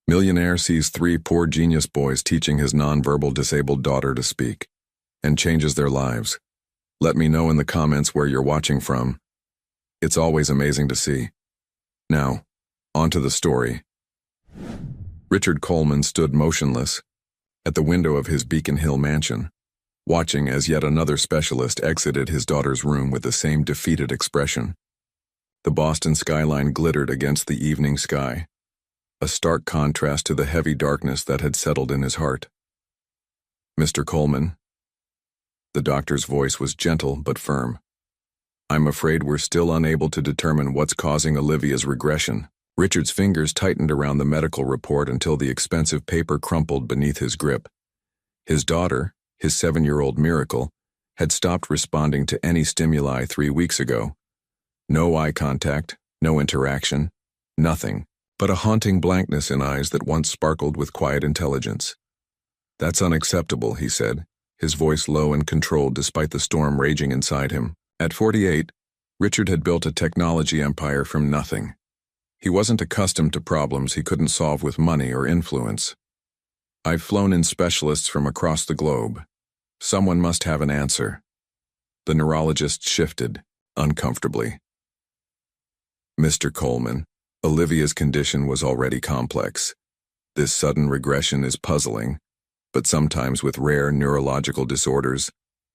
Millionaire sees three poor genius boys teaching his nonverbal disabled daughter to speak, and changes their lives. Let me know in the comments where you're watching from. It's always amazing to see. Now, on to the story. Richard Coleman stood motionless at the window of his Beacon Hill mansion, watching as yet another specialist exited his daughter's room with the same defeated expression. The Boston skyline glittered against the evening sky, a stark contrast to the heavy darkness that had settled in his heart. "Mr. Coleman." The doctor's voice was gentle but firm. "I'm afraid we're still unable to determine what's causing Olivia's regression." Richard's fingers tightened around the medical report until the expensive paper crumpled beneath his grip. His daughter, his 7-year-old miracle, had stopped responding to any stimuli 3 weeks ago. No eye contact, no interaction, nothing, but a haunting blankness in eyes that once sparkled with quiet intelligence. "That's unacceptable," he said, his voice low and controlled despite the storm raging inside him. At 48, Richard had built a technology empire from nothing. He wasn't accustomed to problems he couldn't solve with money or influence. "I've flown in specialists from across the globe. Someone must have an answer." The neurologist shifted, uncomfortably. "Mr. Coleman, Olivia's condition was already complex. This sudden regression is puzzling, but sometimes with rare neurological disorders,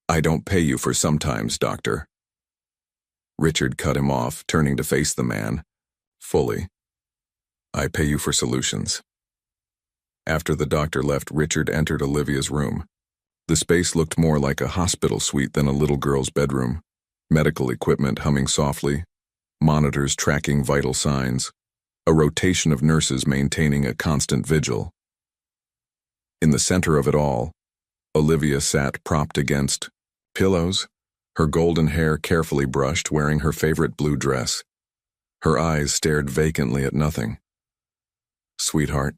I don't pay you for sometimes, doctor." Richard cut him off, turning to face the man. Fully. "I pay you for solutions." After the doctor left, Richard entered Olivia's room. The space looked more like a hospital suite than a little girl's bedroom. Medical equipment humming softly, monitors tracking vital signs, a rotation of nurses maintaining a constant vigil. In the center of it all, Olivia sat propped against pillows, her golden hair carefully brushed, wearing her favorite blue dress. Her eyes stared vacantly at nothing. "Sweetheart,"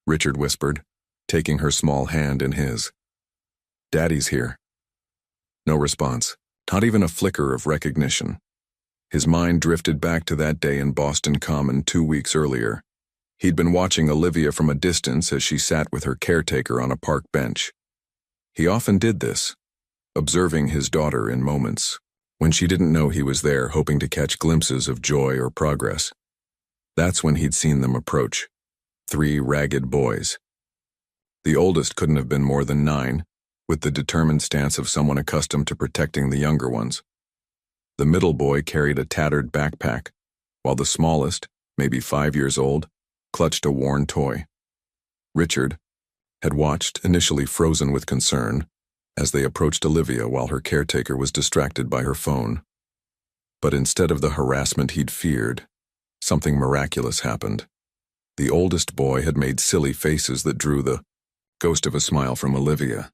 Richard whispered, taking her small hand in his. "Daddy's here." No response, not even a flicker of recognition. His mind drifted back to that day in Boston Common 2 weeks earlier. He'd been watching Olivia from a distance as she sat with her caretaker on a park bench. He often did this, observing his daughter in moments when she didn't know he was there, hoping to catch glimpses of joy or progress. That's when he'd seen them approach. 3 ragged boys. The oldest couldn't have been more than 9, with the determined stance of someone accustomed to protecting the younger ones. The middle boy carried a tattered backpack, while the smallest, maybe 5 years old, clutched a worn toy. Richard had watched, initially frozen with concern, as they approached Olivia while her caretaker was distracted by her phone. But instead of the harassment he'd feared, something miraculous happened. The oldest boy had made silly faces that drew the ghost of a smile from Olivia.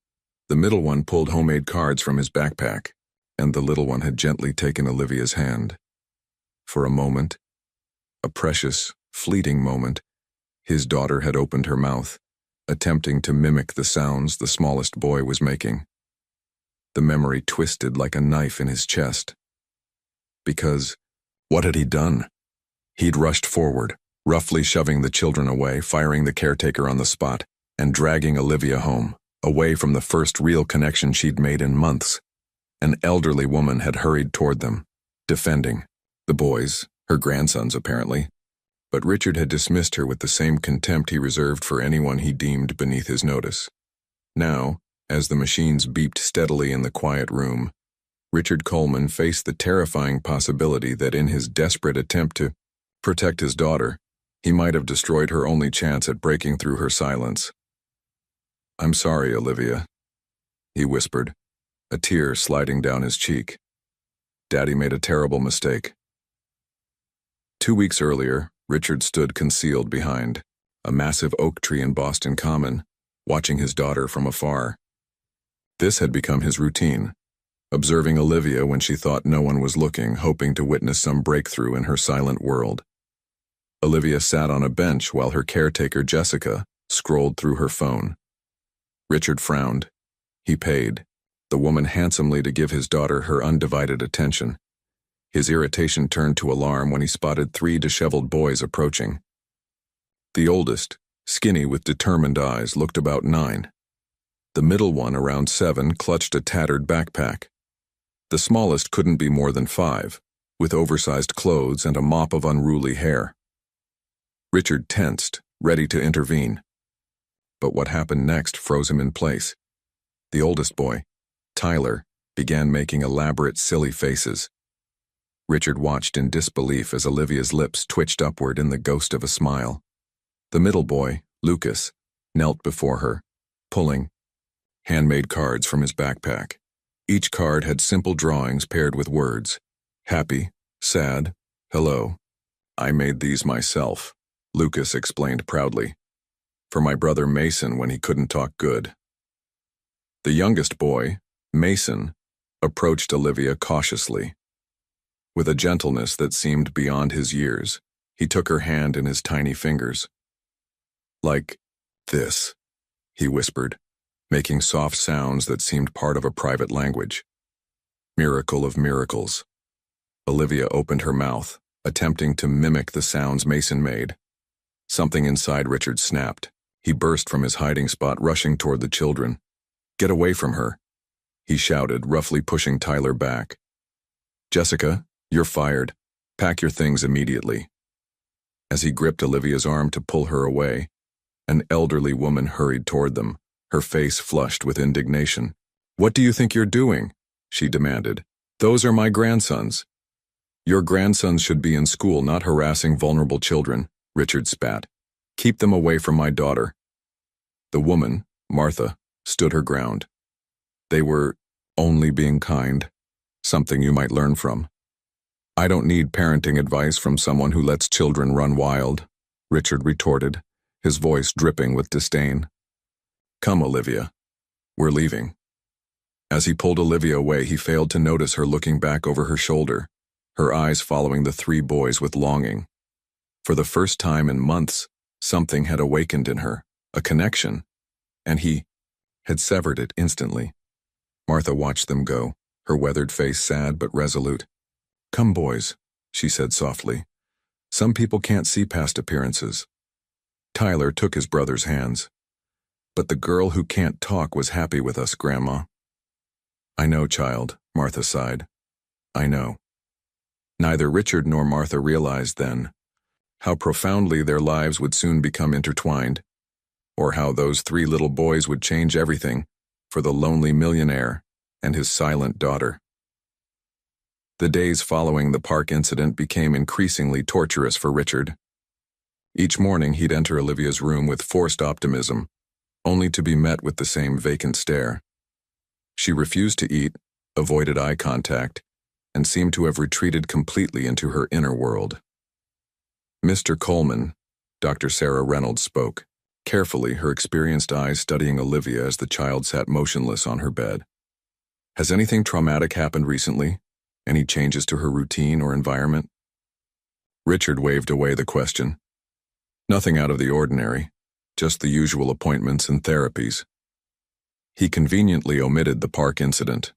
The middle one pulled homemade cards from his backpack, and the little one had gently taken Olivia's hand. For a moment, a precious, fleeting moment, his daughter had opened her mouth, attempting to mimic the sounds the smallest boy was making. The memory twisted like a knife in his chest. Because, what had he done? He'd rushed forward, roughly shoving the children away, firing the caretaker on the spot, and dragging Olivia home, away from the first real connection she'd made in months. An elderly woman had hurried toward them, defending the boys, her grandsons apparently, but Richard had dismissed her with the same contempt he reserved for anyone he deemed beneath his notice. Now, as the machines beeped steadily in the quiet room, Richard Coleman faced the terrifying possibility that in his desperate attempt to protect his daughter, he might have destroyed her only chance at breaking through her silence. "I'm sorry, Olivia," he whispered, a tear sliding down his cheek. "Daddy made a terrible mistake." 2 weeks earlier, Richard stood concealed behind a massive oak tree in Boston Common, watching his daughter from afar. This had become his routine, observing Olivia when she thought no one was looking, hoping to witness some breakthrough in her silent world. Olivia sat on a bench while her caretaker, Jessica, scrolled through her phone. Richard frowned. He paid the woman handsomely to give his daughter her undivided attention. His irritation turned to alarm when he spotted 3 disheveled boys approaching. The oldest, skinny with determined eyes, looked about 9. The middle one, around 7, clutched a tattered backpack. The smallest couldn't be more than 5, with oversized clothes and a mop of unruly hair. Richard tensed, ready to intervene. But what happened next froze him in place. The oldest boy, Tyler, began making elaborate, silly faces. Richard watched in disbelief as Olivia's lips twitched upward in the ghost of a smile. The middle boy, Lucas, knelt before her, pulling handmade cards from his backpack. Each card had simple drawings paired with words. Happy, sad, hello. I made these myself, Lucas explained proudly. For my brother Mason when he couldn't talk good. The youngest boy, Mason, approached Olivia cautiously. With a gentleness that seemed beyond his years, he took her hand in his tiny fingers. Like this, he whispered, making soft sounds that seemed part of a private language. Miracle of miracles. Olivia opened her mouth, attempting to mimic the sounds Mason made. Something inside Richard snapped. He burst from his hiding spot, rushing toward the children. Get away from her, he shouted, roughly pushing Tyler back. Jessica, you're fired. Pack your things immediately. As he gripped Olivia's arm to pull her away, an elderly woman hurried toward them, her face flushed with indignation. What do you think you're doing? She demanded. Those are my grandsons. Your grandsons should be in school, not harassing vulnerable children, Richard spat. Keep them away from my daughter. The woman, Martha, stood her ground. They were only being kind, something you might learn from. I don't need parenting advice from someone who lets children run wild, Richard retorted, his voice dripping with disdain. Come, Olivia. We're leaving. As he pulled Olivia away, he failed to notice her looking back over her shoulder, her eyes following the 3 boys with longing. For the first time in months, something had awakened in her, a connection, and he had severed it instantly. Martha watched them go, her weathered face sad but resolute. Come, boys, she said softly. Some people can't see past appearances. Tyler took his brother's hands. But the girl who can't talk was happy with us, Grandma. I know, child, Martha sighed. I know. Neither Richard nor Martha realized then how profoundly their lives would soon become intertwined, or how those 3 little boys would change everything for the lonely millionaire and his silent daughter. The days following the park incident became increasingly torturous for Richard. Each morning he'd enter Olivia's room with forced optimism, only to be met with the same vacant stare. She refused to eat, avoided eye contact, and seemed to have retreated completely into her inner world. Mr. Coleman, Dr. Sarah Reynolds spoke, carefully, her experienced eyes studying Olivia as the child sat motionless on her bed. Has anything traumatic happened recently? Any changes to her routine or environment? Richard waved away the question. Nothing out of the ordinary, just the usual appointments and therapies. He conveniently omitted the park incident.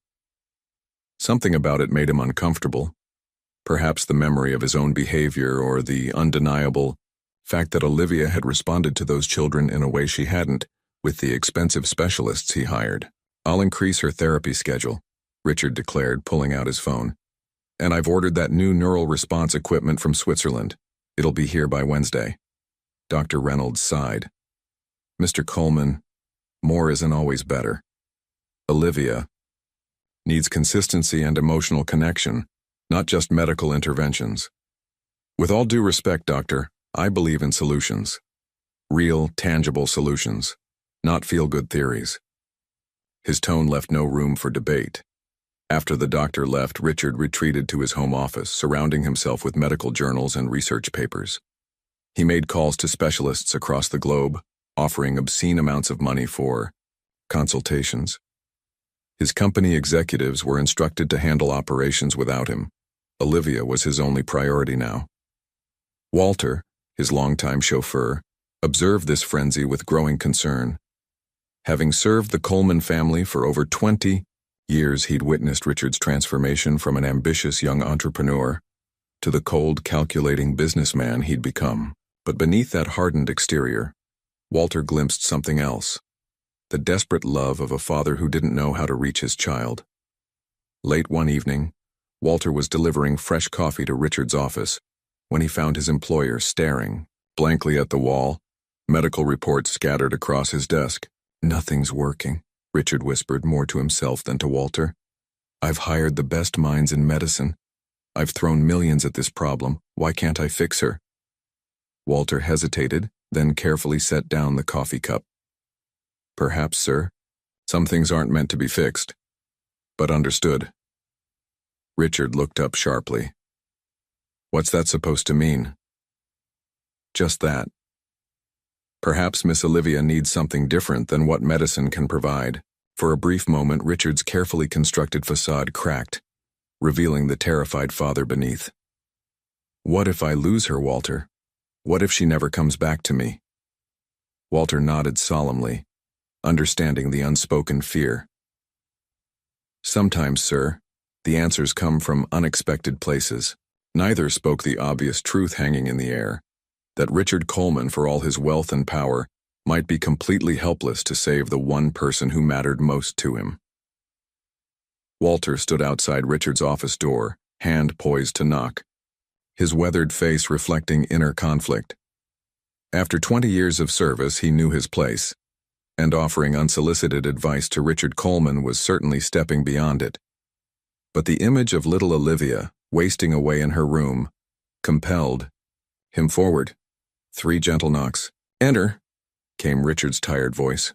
Something about it made him uncomfortable. Perhaps the memory of his own behavior or the undeniable fact that Olivia had responded to those children in a way she hadn't with the expensive specialists he hired. I'll increase her therapy schedule, Richard declared, pulling out his phone. And I've ordered that new neural response equipment from Switzerland. It'll be here by Wednesday. Dr. Reynolds sighed. Mr. Coleman, more isn't always better. Olivia needs consistency and emotional connection, not just medical interventions. With all due respect, doctor, I believe in solutions. Real, tangible solutions, not feel-good theories. His tone left no room for debate. After the doctor left, Richard retreated to his home office, surrounding himself with medical journals and research papers. He made calls to specialists across the globe, offering obscene amounts of money for consultations. His company executives were instructed to handle operations without him. Olivia was his only priority now. Walter, his longtime chauffeur, observed this frenzy with growing concern. Having served the Coleman family for over 20 years, he'd witnessed Richard's transformation from an ambitious young entrepreneur to the cold, calculating businessman he'd become. But beneath that hardened exterior, Walter glimpsed something else. The desperate love of a father who didn't know how to reach his child. Late one evening, Walter was delivering fresh coffee to Richard's office when he found his employer staring blankly at the wall, medical reports scattered across his desk. "Nothing's working," Richard whispered more to himself than to Walter. "I've hired the best minds in medicine. I've thrown millions at this problem. Why can't I fix her?" Walter hesitated, then carefully set down the coffee cup. "Perhaps, sir. Some things aren't meant to be fixed. But understood." Richard looked up sharply. "What's that supposed to mean?" "Just that. Perhaps Miss Olivia needs something different than what medicine can provide." For a brief moment, Richard's carefully constructed facade cracked, revealing the terrified father beneath. "What if I lose her, Walter? What if she never comes back to me?" Walter nodded solemnly, understanding the unspoken fear. "Sometimes, sir, the answers come from unexpected places." Neither spoke the obvious truth hanging in the air, that Richard Coleman, for all his wealth and power, might be completely helpless to save the one person who mattered most to him. Walter stood outside Richard's office door, hand poised to knock, his weathered face reflecting inner conflict. After 20 years of service, he knew his place, and offering unsolicited advice to Richard Coleman was certainly stepping beyond it. But the image of little Olivia, wasting away in her room, compelled him forward. 3 gentle knocks. "Enter," came Richard's tired voice.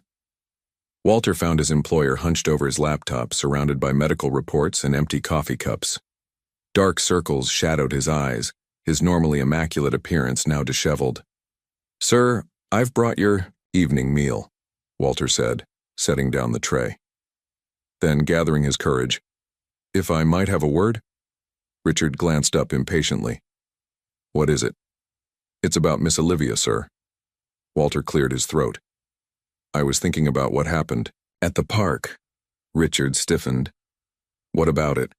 Walter found his employer hunched over his laptop, surrounded by medical reports and empty coffee cups. Dark circles shadowed his eyes, his normally immaculate appearance now disheveled. "Sir, I've brought your evening meal," Walter said, setting down the tray. Then, gathering his courage, "If I might have a word?" Richard glanced up impatiently. "What is it?" "It's about Miss Olivia, sir." Walter cleared his throat. "I was thinking about what happened at the park." Richard stiffened. "What about it?"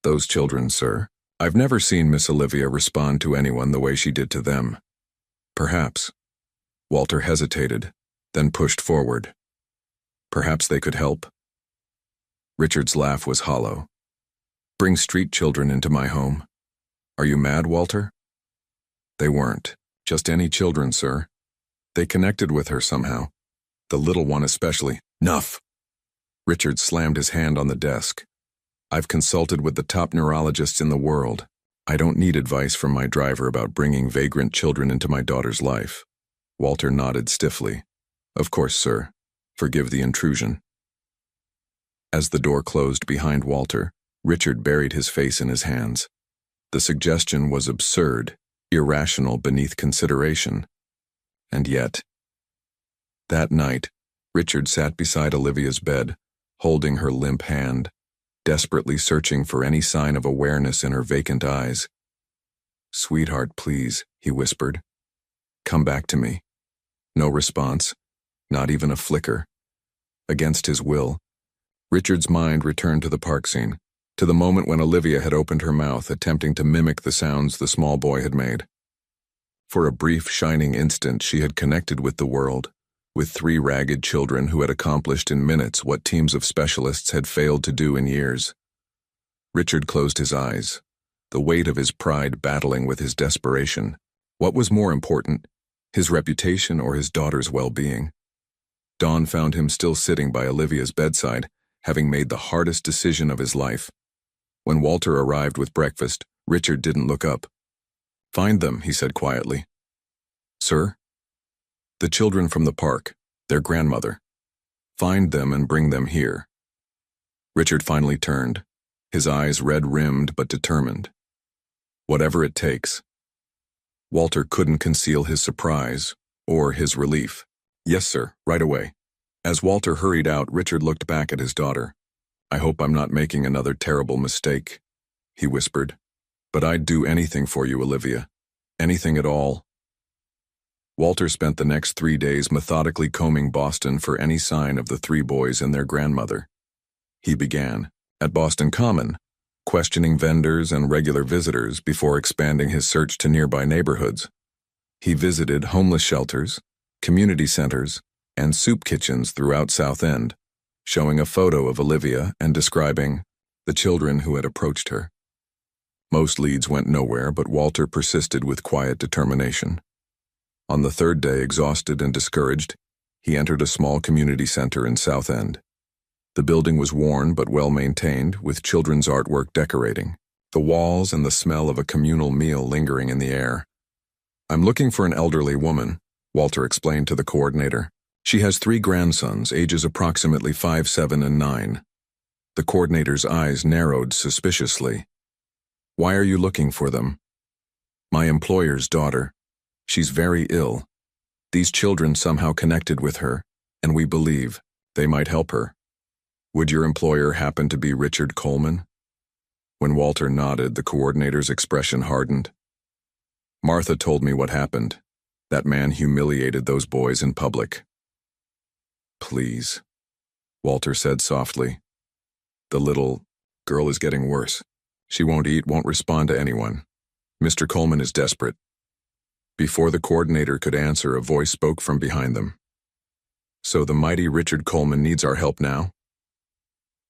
"Those children, sir. I've never seen Miss Olivia respond to anyone the way she did to them." "Perhaps." Walter hesitated, then pushed forward. "Perhaps they could help." Richard's laugh was hollow. "Bring street children into my home. Are you mad, Walter?" "They weren't. Just any children, sir. They connected with her somehow. The little one especially." "Nuff!" Richard slammed his hand on the desk. "I've consulted with the top neurologists in the world. I don't need advice from my driver about bringing vagrant children into my daughter's life." Walter nodded stiffly. "Of course, sir. Forgive the intrusion." As the door closed behind Walter, Richard buried his face in his hands. The suggestion was absurd, irrational beneath consideration. And yet, that night, Richard sat beside Olivia's bed, holding her limp hand, desperately searching for any sign of awareness in her vacant eyes. "Sweetheart, please," he whispered. "Come back to me." No response, not even a flicker. Against his will, Richard's mind returned to the park scene, to the moment when Olivia had opened her mouth, attempting to mimic the sounds the small boy had made. For a brief, shining instant, she had connected with the world, with 3 ragged children who had accomplished in minutes what teams of specialists had failed to do in years. Richard closed his eyes, the weight of his pride battling with his desperation. What was more important, his reputation or his daughter's well-being? Dawn found him still sitting by Olivia's bedside, having made the hardest decision of his life. When Walter arrived with breakfast, Richard didn't look up. "Find them," he said quietly. "Sir?" "The children from the park, their grandmother. Find them and bring them here." Richard finally turned, his eyes red-rimmed but determined. "Whatever it takes." Walter couldn't conceal his surprise or his relief. "Yes, sir, right away." As Walter hurried out, Richard looked back at his daughter. "I hope I'm not making another terrible mistake," he whispered. "But I'd do anything for you, Olivia. Anything at all." Walter spent the next 3 days methodically combing Boston for any sign of the 3 boys and their grandmother. He began, at Boston Common, questioning vendors and regular visitors before expanding his search to nearby neighborhoods. He visited homeless shelters, community centers, and soup kitchens throughout South End, showing a photo of Olivia and describing the children who had approached her. Most leads went nowhere, but Walter persisted with quiet determination. On the third day, exhausted and discouraged, he entered a small community center in South End. The building was worn but well-maintained, with children's artwork decorating, the walls and the smell of a communal meal lingering in the air. "I'm looking for an elderly woman," Walter explained to the coordinator. "She has 3 grandsons, ages approximately 5, 7, and 9. The coordinator's eyes narrowed suspiciously. "Why are you looking for them?" "My employer's daughter. She's very ill. These children somehow connected with her, and we believe they might help her." "Would your employer happen to be Richard Coleman?" When Walter nodded, the coordinator's expression hardened. "Martha told me what happened. That man humiliated those boys in public." "Please," Walter said softly. "The little girl is getting worse. She won't eat, won't respond to anyone. Mr. Coleman is desperate." Before the coordinator could answer, a voice spoke from behind them. "So the mighty Richard Coleman needs our help now?"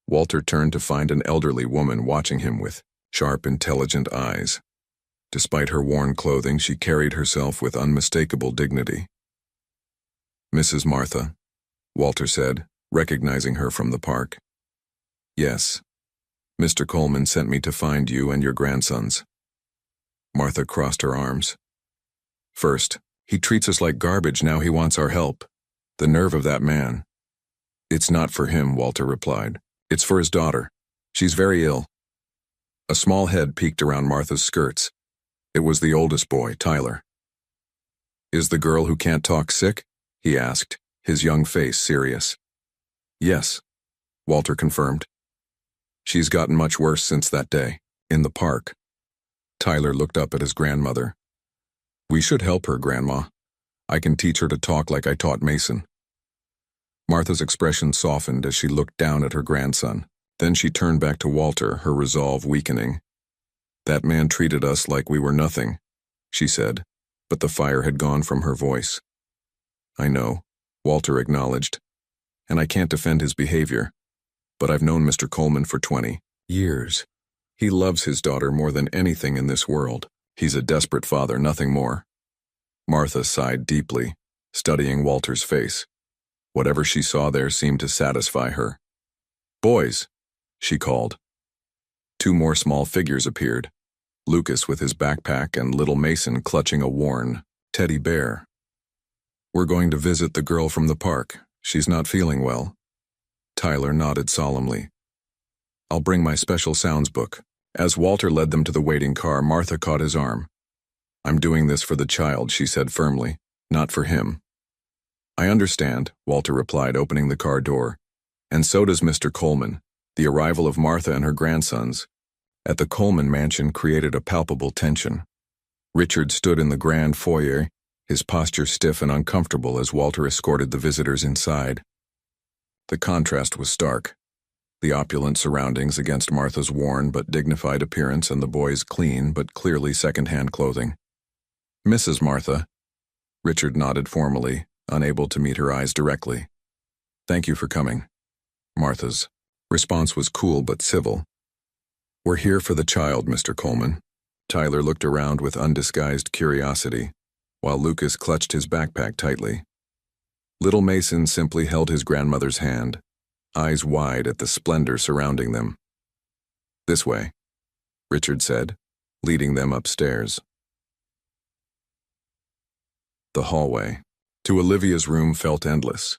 Walter turned to find an elderly woman watching him with sharp, intelligent eyes. Despite her worn clothing, she carried herself with unmistakable dignity. "Mrs. Martha," Walter said, recognizing her from the park. "Yes. Mr. Coleman sent me to find you and your grandsons." Martha crossed her arms. "First, he treats us like garbage, now he wants our help. The nerve of that man." "It's not for him," Walter replied. "It's for his daughter. She's very ill." A small head peeked around Martha's skirts. It was the oldest boy, Tyler. "Is the girl who can't talk sick?" he asked, his young face serious. "Yes," Walter confirmed. "She's gotten much worse since that day, in the park." Tyler looked up at his grandmother. "We should help her, Grandma. I can teach her to talk like I taught Mason." Martha's expression softened as she looked down at her grandson. Then she turned back to Walter, her resolve weakening. "That man treated us like we were nothing," she said, but the fire had gone from her voice. "I know," Walter acknowledged, "and I can't defend his behavior, but I've known Mr. Coleman for 20 years. He loves his daughter more than anything in this world. He's a desperate father, nothing more." Martha sighed deeply, studying Walter's face. Whatever she saw there seemed to satisfy her. "Boys," she called. 2 more small figures appeared, Lucas with his backpack and little Mason clutching a worn teddy bear. "We're going to visit the girl from the park. She's not feeling well." Tyler nodded solemnly. "I'll bring my special sounds book." As Walter led them to the waiting car, Martha caught his arm. "I'm doing this for the child," she said firmly, "not for him." "I understand," Walter replied, opening the car door. "And so does Mr. Coleman." The arrival of Martha and her grandsons at the Coleman mansion created a palpable tension. Richard stood in the grand foyer, his posture stiff and uncomfortable as Walter escorted the visitors inside. The contrast was stark. The opulent surroundings against Martha's worn but dignified appearance and the boys' clean but clearly second-hand clothing. "Mrs. Martha," Richard nodded formally, unable to meet her eyes directly. "Thank you for coming." Martha's response was cool but civil. "We're here for the child, Mr. Coleman." Tyler looked around with undisguised curiosity, while Lucas clutched his backpack tightly. Little Mason simply held his grandmother's hand, eyes wide at the splendor surrounding them. "This way," Richard said, leading them upstairs. The hallway to Olivia's room felt endless.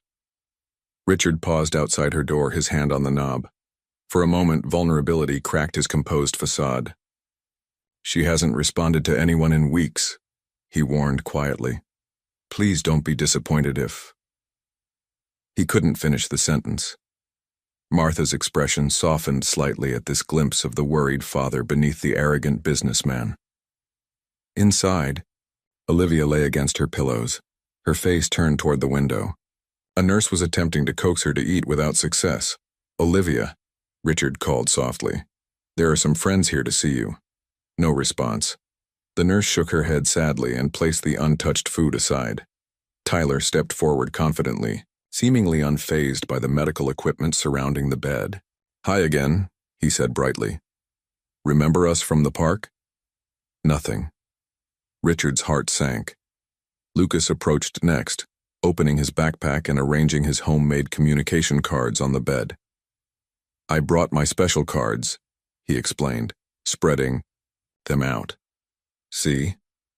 Richard paused outside her door, his hand on the knob. For a moment, vulnerability cracked his composed facade. "She hasn't responded to anyone in weeks," he warned quietly. "Please don't be disappointed if—" He couldn't finish the sentence. Martha's expression softened slightly at this glimpse of the worried father beneath the arrogant businessman. Inside, Olivia lay against her pillows, her face turned toward the window. A nurse was attempting to coax her to eat without success. "Olivia," Richard called softly. "There are some friends here to see you." No response. The nurse shook her head sadly and placed the untouched food aside. Tyler stepped forward confidently, seemingly unfazed by the medical equipment surrounding the bed. "Hi again," he said brightly. "Remember us from the park?" Nothing. Richard's heart sank. Lucas approached next, opening his backpack and arranging his homemade communication cards on the bed. "I brought my special cards," he explained, spreading them out. "See?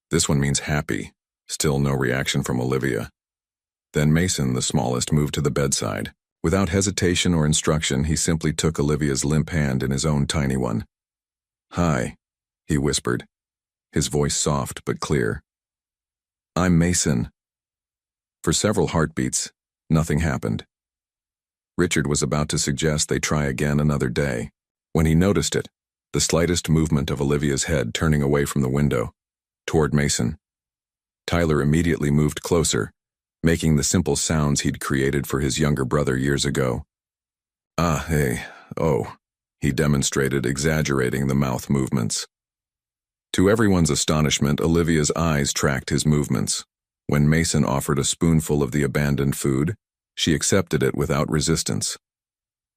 This one means happy." Still no reaction from Olivia. Then Mason, the smallest, moved to the bedside. Without hesitation or instruction, he simply took Olivia's limp hand in his own tiny one. "Hi," he whispered, his voice soft but clear. "I'm Mason." For several heartbeats, nothing happened. Richard was about to suggest they try again another day, when he noticed it, the slightest movement of Olivia's head turning away from the window, toward Mason. Tyler immediately moved closer, making the simple sounds he'd created for his younger brother years ago. "Ah, hey, oh," he demonstrated, exaggerating the mouth movements. To everyone's astonishment, Olivia's eyes tracked his movements. When Mason offered a spoonful of the abandoned food, she accepted it without resistance.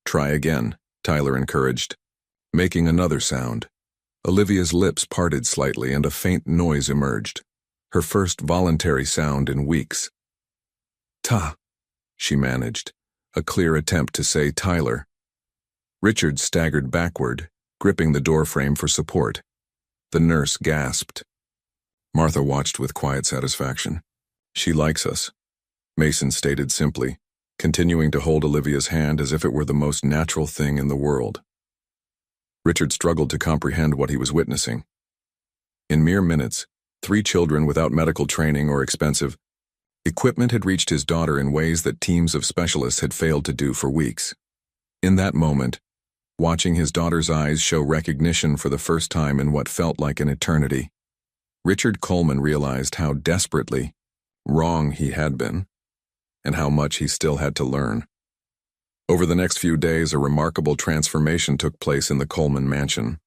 "Try again," Tyler encouraged, making another sound. Olivia's lips parted slightly and a faint noise emerged, her first voluntary sound in weeks. "Ta," she managed, a clear attempt to say Tyler. Richard staggered backward, gripping the doorframe for support. The nurse gasped. Martha watched with quiet satisfaction. "She likes us," Mason stated simply, continuing to hold Olivia's hand as if it were the most natural thing in the world. Richard struggled to comprehend what he was witnessing. In mere minutes, 3 children without medical training or expensive equipment had reached his daughter in ways that teams of specialists had failed to do for weeks. In that moment, watching his daughter's eyes show recognition for the first time in what felt like an eternity, Richard Coleman realized how desperately wrong he had been, and how much he still had to learn. Over the next few days, a remarkable transformation took place in the Coleman mansion.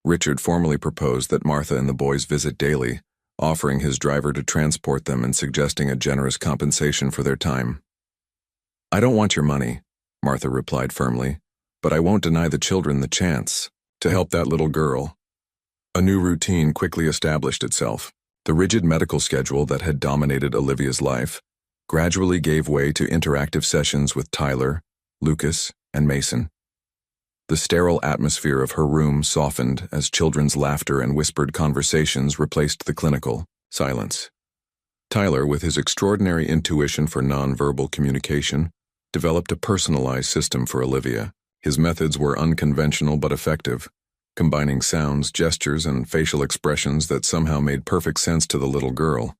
Richard formally proposed that Martha and the boys visit daily, offering his driver to transport them and suggesting a generous compensation for their time. "I don't want your money," Martha replied firmly, "but I won't deny the children the chance to help that little girl." A new routine quickly established itself. The rigid medical schedule that had dominated Olivia's life gradually gave way to interactive sessions with Tyler, Lucas, and Mason. The sterile atmosphere of her room softened as children's laughter and whispered conversations replaced the clinical silence. Tyler, with his extraordinary intuition for nonverbal communication, developed a personalized system for Olivia. His methods were unconventional but effective, combining sounds, gestures, and facial expressions that somehow made perfect sense to the little girl.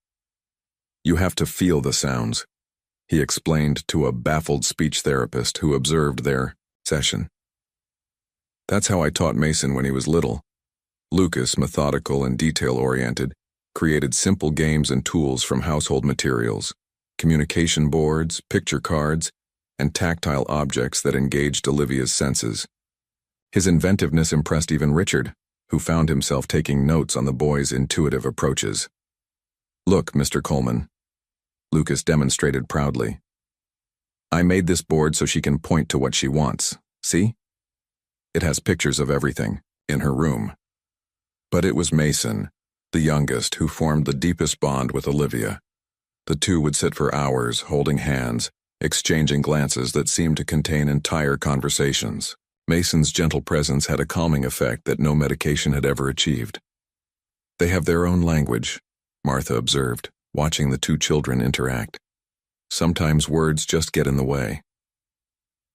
"You have to feel the sounds," he explained to a baffled speech therapist who observed their session. "That's how I taught Mason when he was little." Lucas, methodical and detail-oriented, created simple games and tools from household materials, communication boards, picture cards, and tactile objects that engaged Olivia's senses. His inventiveness impressed even Richard, who found himself taking notes on the boys' intuitive approaches. "Look, Mr. Coleman," Lucas demonstrated proudly. "I made this board so she can point to what she wants. See? It has pictures of everything, in her room." But it was Mason, the youngest, who formed the deepest bond with Olivia. The two would sit for hours, holding hands, exchanging glances that seemed to contain entire conversations. Mason's gentle presence had a calming effect that no medication had ever achieved. "They have their own language," Martha observed, watching the 2 children interact. "Sometimes words just get in the way."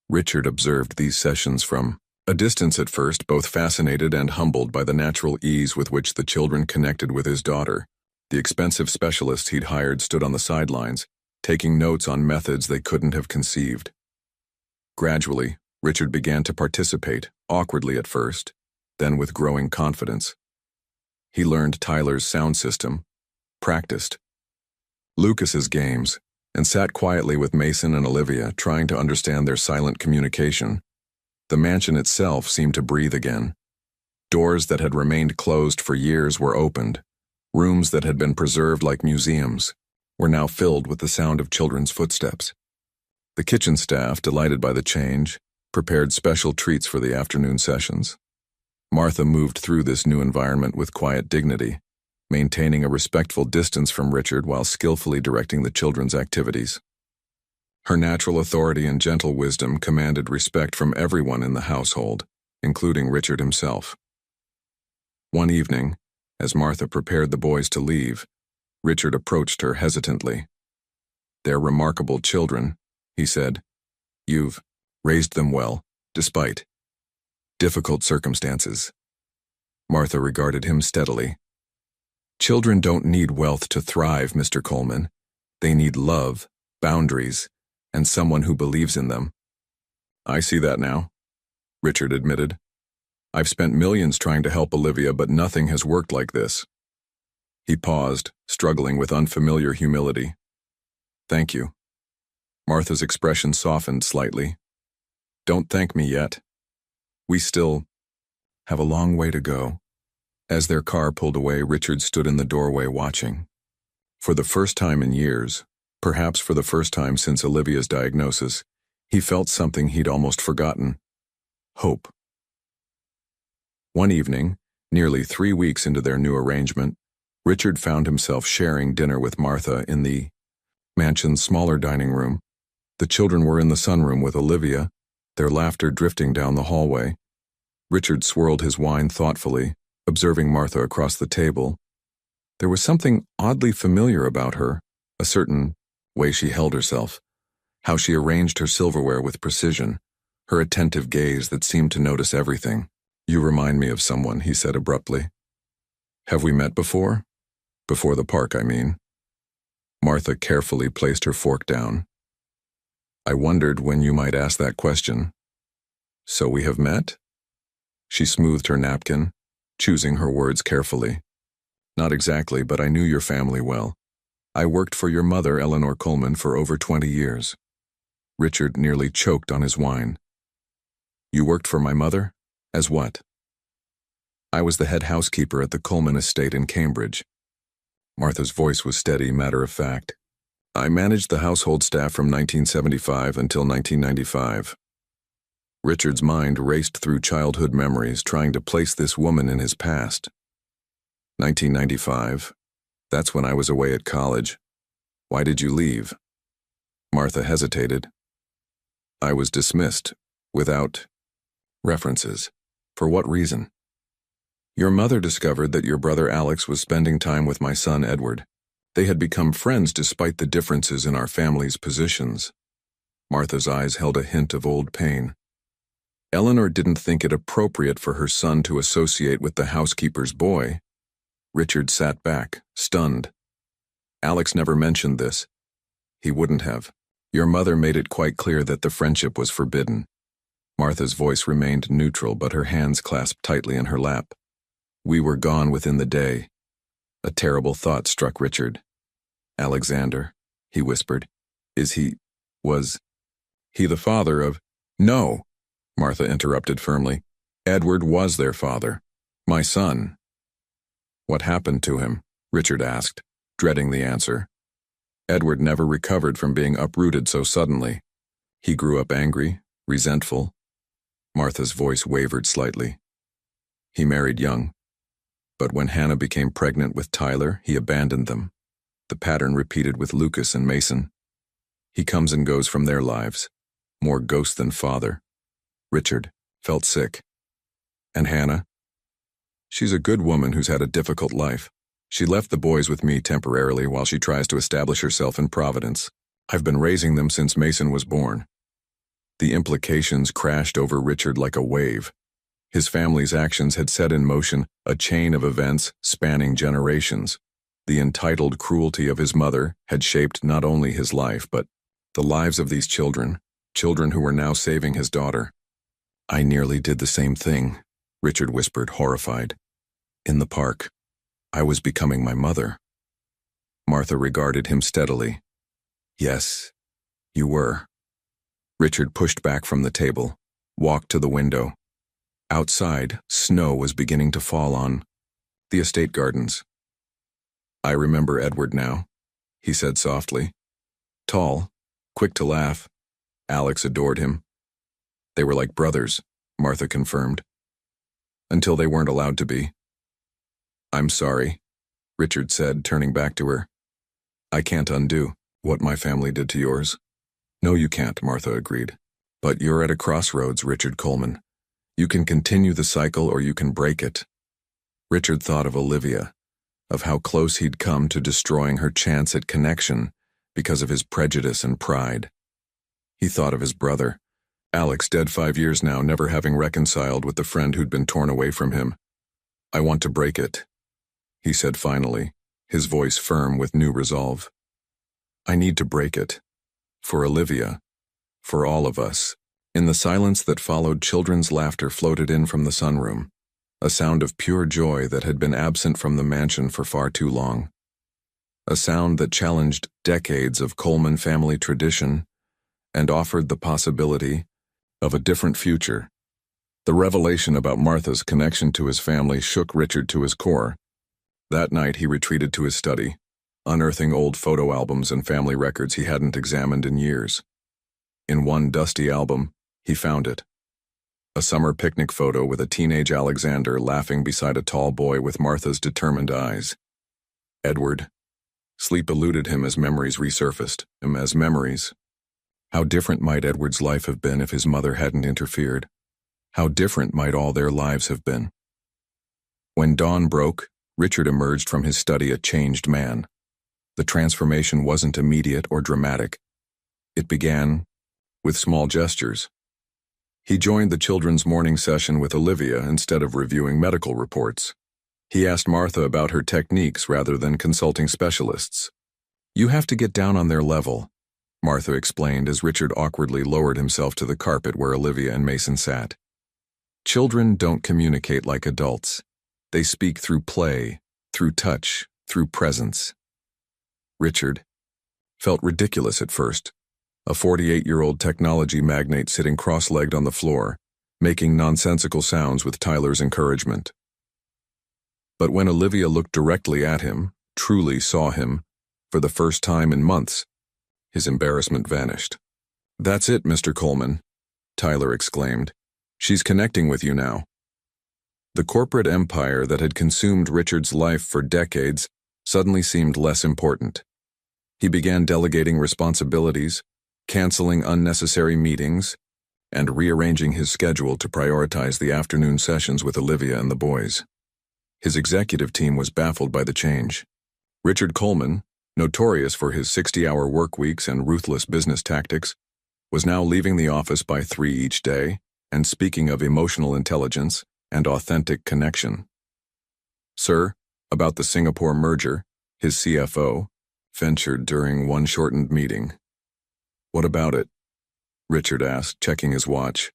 Richard observed these sessions from a distance at first, both fascinated and humbled by the natural ease with which the children connected with his daughter. The expensive specialists he'd hired stood on the sidelines, taking notes on methods they couldn't have conceived. Gradually, Richard began to participate, awkwardly at first, then with growing confidence. He learned Tyler's sound system, practiced Lucas's games, and sat quietly with Mason and Olivia, trying to understand their silent communication. The mansion itself seemed to breathe again. Doors that had remained closed for years were opened, rooms that had been preserved like museums, were now filled with the sound of children's footsteps. The kitchen staff, delighted by the change, prepared special treats for the afternoon sessions. Martha moved through this new environment with quiet dignity, maintaining a respectful distance from Richard while skillfully directing the children's activities. Her natural authority and gentle wisdom commanded respect from everyone in the household, including Richard himself. One evening, as Martha prepared the boys to leave, Richard approached her hesitantly. "They're remarkable children," he said. "You've raised them well, despite difficult circumstances." Martha regarded him steadily. "Children don't need wealth to thrive, Mr. Coleman. They need love, boundaries, and someone who believes in them." "I see that now," Richard admitted. "I've spent millions trying to help Olivia, but nothing has worked like this." He paused, struggling with unfamiliar humility. "Thank you." Martha's expression softened slightly. "Don't thank me yet. We still have a long way to go." As their car pulled away, Richard stood in the doorway watching. For the first time in years, perhaps for the first time since Olivia's diagnosis, he felt something he'd almost forgotten: hope. One evening, nearly 3 weeks into their new arrangement, Richard found himself sharing dinner with Martha in the mansion's smaller dining room. The children were in the sunroom with Olivia, their laughter drifting down the hallway. Richard swirled his wine thoughtfully, observing Martha across the table. There was something oddly familiar about her, a certain way she held herself, how she arranged her silverware with precision, her attentive gaze that seemed to notice everything. "You remind me of someone," he said abruptly. "Have we met before? Before the park, I mean." Martha carefully placed her fork down. "I wondered when you might ask that question." "So we have met?" She smoothed her napkin, choosing her words carefully. "Not exactly, but I knew your family well. I worked for your mother, Eleanor Coleman, for over 20 years. Richard nearly choked on his wine. "You worked for my mother? As what?" "I was the head housekeeper at the Coleman estate in Cambridge." Martha's voice was steady, matter-of-fact. "I managed the household staff from 1975 until 1995. Richard's mind raced through childhood memories, trying to place this woman in his past. 1995. That's when I was away at college. Why did you leave?" Martha hesitated. "I was dismissed, without references. For what reason?" "Your mother discovered that your brother Alex was spending time with my son Edward. They had become friends despite the differences in our family's positions." Martha's eyes held a hint of old pain. "Eleanor didn't think it appropriate for her son to associate with the housekeeper's boy." Richard sat back, stunned. "Alex never mentioned this. He wouldn't have. Your mother made it quite clear that the friendship was forbidden." Martha's voice remained neutral, but her hands clasped tightly in her lap. "We were gone within the day." A terrible thought struck Richard. "Alexander," he whispered. Was he the father of—" "No," Martha interrupted firmly. "Edward was their father. My son." "What happened to him?" Richard asked, dreading the answer. "Edward never recovered from being uprooted so suddenly. He grew up angry, resentful." Martha's voice wavered slightly. "He married young. But when Hannah became pregnant with Tyler, he abandoned them. The pattern repeated with Lucas and Mason. He comes and goes from their lives, more ghost than father." Richard felt sick. "And Hannah?" "She's a good woman who's had a difficult life. She left the boys with me temporarily while she tries to establish herself in Providence. I've been raising them since Mason was born." The implications crashed over Richard like a wave. His family's actions had set in motion a chain of events spanning generations. The entitled cruelty of his mother had shaped not only his life, but the lives of these children who were now saving his daughter. "I nearly did the same thing," Richard whispered, horrified. "In the park. I was becoming my mother." Martha regarded him steadily. "Yes, you were." Richard pushed back from the table, walked to the window. Outside, snow was beginning to fall on the estate gardens. "I remember Edward now," he said softly. Tall, quick to laugh, Alex adored him. They were like brothers, Martha confirmed. Until they weren't allowed to be. I'm sorry, Richard said, turning back to her. I can't undo what my family did to yours. No, you can't, Martha agreed. But you're at a crossroads, Richard Coleman. You can continue the cycle or you can break it. Richard thought of Olivia, of how close he'd come to destroying her chance at connection because of his prejudice and pride. He thought of his brother, Alex, dead 5 years now, never having reconciled with the friend who'd been torn away from him. I want to break it, he said finally, his voice firm with new resolve. I need to break it. For Olivia. For all of us. In the silence that followed, children's laughter floated in from the sunroom, a sound of pure joy that had been absent from the mansion for far too long. A sound that challenged decades of Coleman family tradition and offered the possibility of a different future. The revelation about Martha's connection to his family shook Richard to his core. That night he retreated to his study, unearthing old photo albums and family records he hadn't examined in years. In one dusty album, he found it. A summer picnic photo with a teenage Alexander laughing beside a tall boy with Martha's determined eyes. Edward. Sleep eluded him as memories resurfaced, as memories. How different might Edward's life have been if his mother hadn't interfered? How different might all their lives have been? When dawn broke, Richard emerged from his study a changed man. The transformation wasn't immediate or dramatic. It began with small gestures. He joined the children's morning session with Olivia instead of reviewing medical reports. He asked Martha about her techniques rather than consulting specialists. You have to get down on their level, Martha explained as Richard awkwardly lowered himself to the carpet where Olivia and Mason sat. Children don't communicate like adults. They speak through play, through touch, through presence. Richard felt ridiculous at first, a 48-year-old technology magnate sitting cross-legged on the floor, making nonsensical sounds with Tyler's encouragement. But when Olivia looked directly at him, truly saw him, for the first time in months, his embarrassment vanished. That's it, Mr. Coleman, Tyler exclaimed. She's connecting with you now. The corporate empire that had consumed Richard's life for decades suddenly seemed less important. He began delegating responsibilities, canceling unnecessary meetings, and rearranging his schedule to prioritize the afternoon sessions with Olivia and the boys. His executive team was baffled by the change. Richard Coleman, notorious for his 60-hour work weeks and ruthless business tactics, was now leaving the office by 3 each day and speaking of emotional intelligence and authentic connection. Sir, about the Singapore merger, his CFO ventured during one shortened meeting. What about it? Richard asked, checking his watch.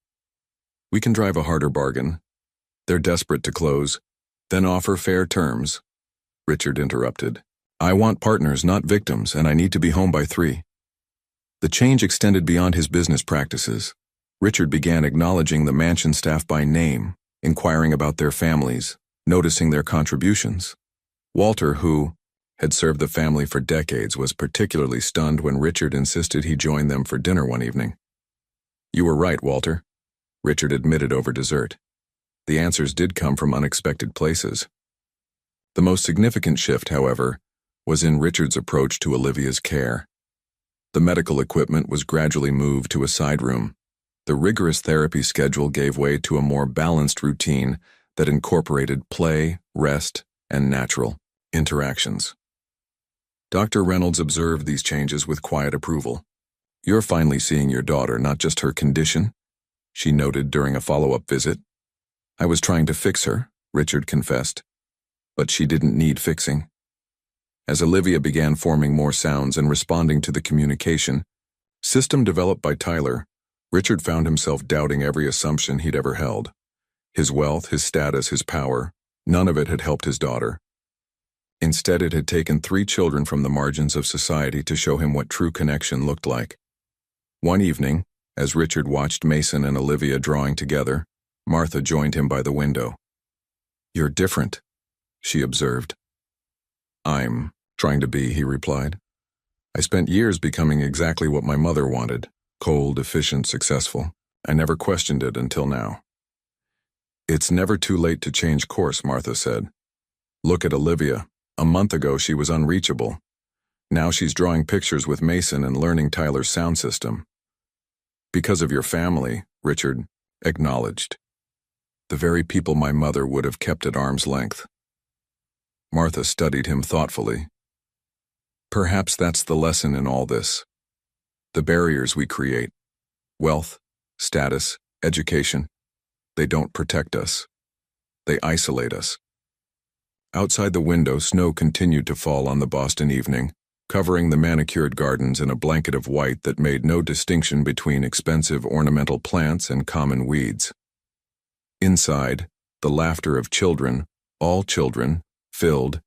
We can drive a harder bargain. They're desperate to close, then offer fair terms. Richard interrupted. I want partners, not victims, and I need to be home by 3. The change extended beyond his business practices. Richard began acknowledging the mansion staff by name, inquiring about their families, noticing their contributions. Walter, who had served the family for decades, was particularly stunned when Richard insisted he join them for dinner one evening. You were right, Walter, Richard admitted over dessert. The answers did come from unexpected places. The most significant shift, however, was in Richard's approach to Olivia's care. The medical equipment was gradually moved to a side room. The rigorous therapy schedule gave way to a more balanced routine that incorporated play, rest, and natural interactions. Dr. Reynolds observed these changes with quiet approval. You're finally seeing your daughter, not just her condition, she noted during a follow-up visit. I was trying to fix her, Richard confessed, but she didn't need fixing. As Olivia began forming more sounds and responding to the communication system developed by Tyler, Richard found himself doubting every assumption he'd ever held. His wealth, his status, his power, none of it had helped his daughter. Instead, it had taken 3 children from the margins of society to show him what true connection looked like. One evening, as Richard watched Mason and Olivia drawing together, Martha joined him by the window. You're different, she observed. I'm trying to be, he replied. I spent years becoming exactly what my mother wanted, cold, efficient, successful. I never questioned it until now. It's never too late to change course, Martha said. Look at Olivia. A month ago she was unreachable. Now she's drawing pictures with Mason and learning Tyler's sound system. Because of your family, Richard acknowledged. The very people my mother would have kept at arm's length. Martha studied him thoughtfully. Perhaps that's the lesson in all this. The barriers we create, wealth, status, education, they don't protect us. They isolate us. Outside the window, snow continued to fall on the Boston evening, covering the manicured gardens in a blanket of white that made no distinction between expensive ornamental plants and common weeds. Inside, the laughter of children, all children, filled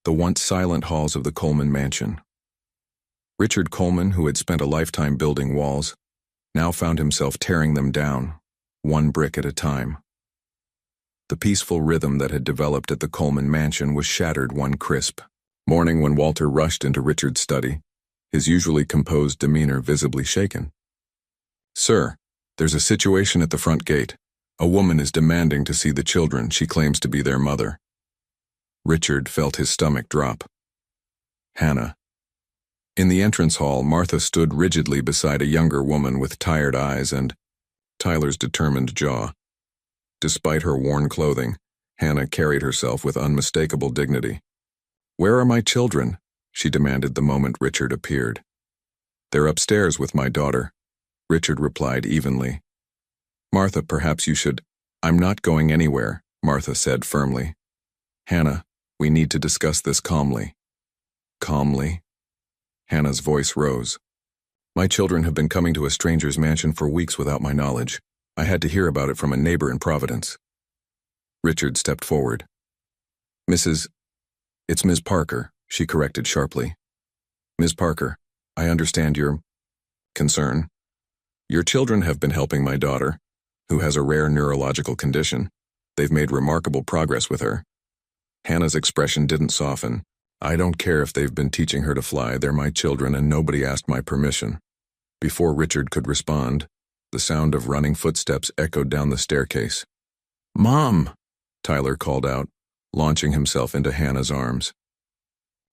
the once silent halls of the Coleman mansion. Richard Coleman, who had spent a lifetime building walls, now found himself tearing them down, one brick at a time. The peaceful rhythm that had developed at the Coleman mansion was shattered one crisp morning when Walter rushed into Richard's study, his usually composed demeanor visibly shaken. "Sir, there's a situation at the front gate. A woman is demanding to see the children she claims to be their mother." Richard felt his stomach drop. Hannah. In the entrance hall, Martha stood rigidly beside a younger woman with tired eyes and Tyler's determined jaw. Despite her worn clothing, Hannah carried herself with unmistakable dignity. "Where are my children?" she demanded the moment Richard appeared. "They're upstairs with my daughter," Richard replied evenly. "Martha, perhaps you should—" "I'm not going anywhere," Martha said firmly. "Hannah, we need to discuss this calmly." "Calmly?" Hannah's voice rose. "My children have been coming to a stranger's mansion for weeks without my knowledge. I had to hear about it from a neighbor in Providence." Richard stepped forward. It's Ms. Parker," she corrected sharply. "Ms. Parker, I understand your concern. Your children have been helping my daughter, who has a rare neurological condition. They've made remarkable progress with her." Hannah's expression didn't soften. "I don't care if they've been teaching her to fly. They're my children and nobody asked my permission." Before Richard could respond, the sound of running footsteps echoed down the staircase. "Mom!" Tyler called out, launching himself into Hannah's arms.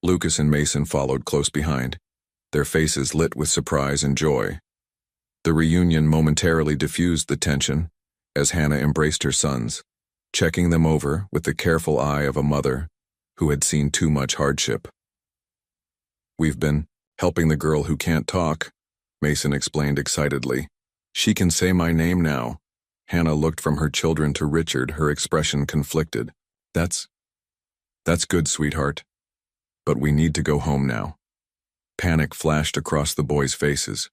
Lucas and Mason followed close behind, their faces lit with surprise and joy. The reunion momentarily diffused the tension as Hannah embraced her sons, checking them over with the careful eye of a mother who had seen too much hardship. "We've been helping the girl who can't talk," Mason explained excitedly. "She can say my name now." Hannah looked from her children to Richard, her expression conflicted. That's good, sweetheart. But we need to go home now." Panic flashed across the boys' faces.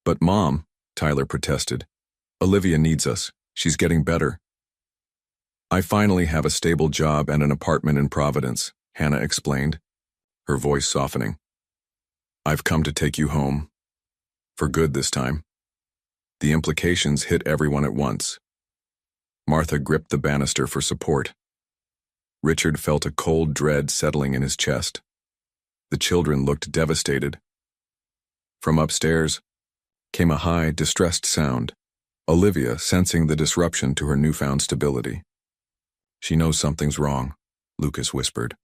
"But Mom," Tyler protested, "Olivia needs us. She's getting better." "I finally have a stable job and an apartment in Providence," Hannah explained, her voice softening. "I've come to take you home. For good this time." The implications hit everyone at once. Martha gripped the banister for support. Richard felt a cold dread settling in his chest. The children looked devastated. From upstairs came a high, distressed sound, Olivia sensing the disruption to her newfound stability. "She knows something's wrong," Lucas whispered.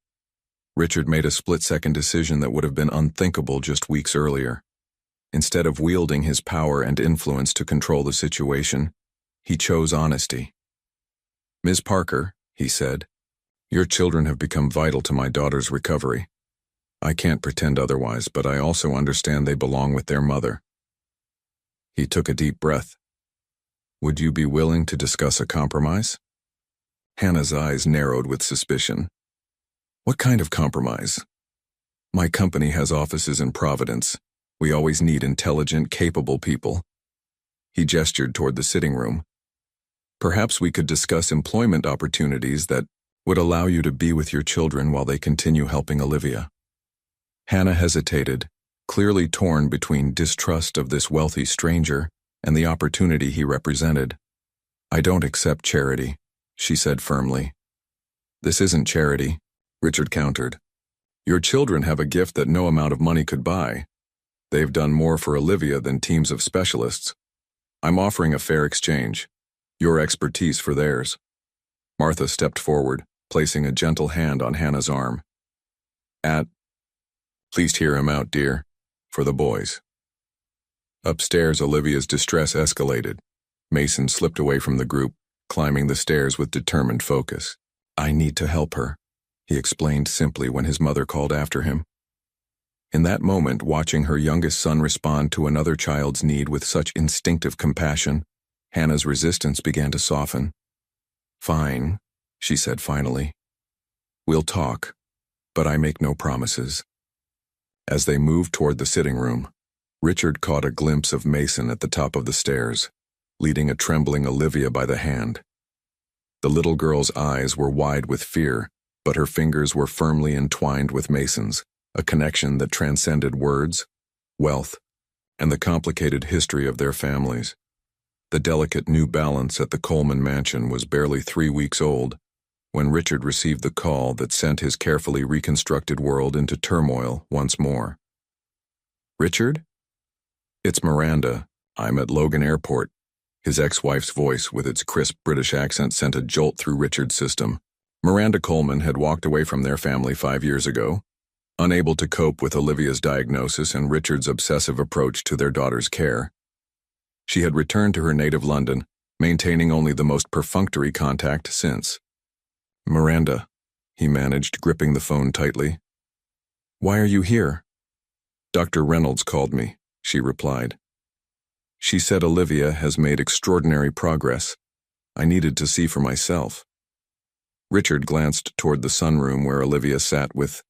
Richard made a split-second decision that would have been unthinkable just weeks earlier. Instead of wielding his power and influence to control the situation, he chose honesty. "Ms. Parker," he said, "your children have become vital to my daughter's recovery. I can't pretend otherwise, but I also understand they belong with their mother." He took a deep breath. "Would you be willing to discuss a compromise?" Hannah's eyes narrowed with suspicion. "What kind of compromise?" "My company has offices in Providence. We always need intelligent, capable people." He gestured toward the sitting room. "Perhaps we could discuss employment opportunities that would allow you to be with your children while they continue helping Olivia." Hannah hesitated, clearly torn between distrust of this wealthy stranger and the opportunity he represented. "I don't accept charity," she said firmly. "This isn't charity," Richard countered. Your children have a gift that no amount of money could buy. They've done more for Olivia than teams of specialists. I'm offering a fair exchange. Your expertise for theirs." Martha stepped forward, placing a gentle hand on Hannah's arm. Please hear him out, dear. For the boys." Upstairs, Olivia's distress escalated. Mason slipped away from the group, climbing the stairs with determined focus. "I need to help her," he explained simply when his mother called after him. In that moment, watching her youngest son respond to another child's need with such instinctive compassion, Hannah's resistance began to soften. "Fine," she said finally. "We'll talk, but I make no promises." As they moved toward the sitting room, Richard caught a glimpse of Mason at the top of the stairs, leading a trembling Olivia by the hand. The little girl's eyes were wide with fear, but her fingers were firmly entwined with Mason's, a connection that transcended words, wealth, and the complicated history of their families. The delicate new balance at the Coleman mansion was barely 3 weeks old when Richard received the call that sent his carefully reconstructed world into turmoil once more. "Richard? It's Miranda. I'm at Logan Airport." His ex-wife's voice, with its crisp British accent, sent a jolt through Richard's system. Miranda Coleman had walked away from their family 5 years ago, unable to cope with Olivia's diagnosis and Richard's obsessive approach to their daughter's care. She had returned to her native London, maintaining only the most perfunctory contact since. "Miranda," he managed, gripping the phone tightly. "Why are you here?" "Dr. Reynolds called me," she replied. "She said Olivia has made extraordinary progress. I needed to see for myself." Richard glanced toward the sunroom where Olivia sat with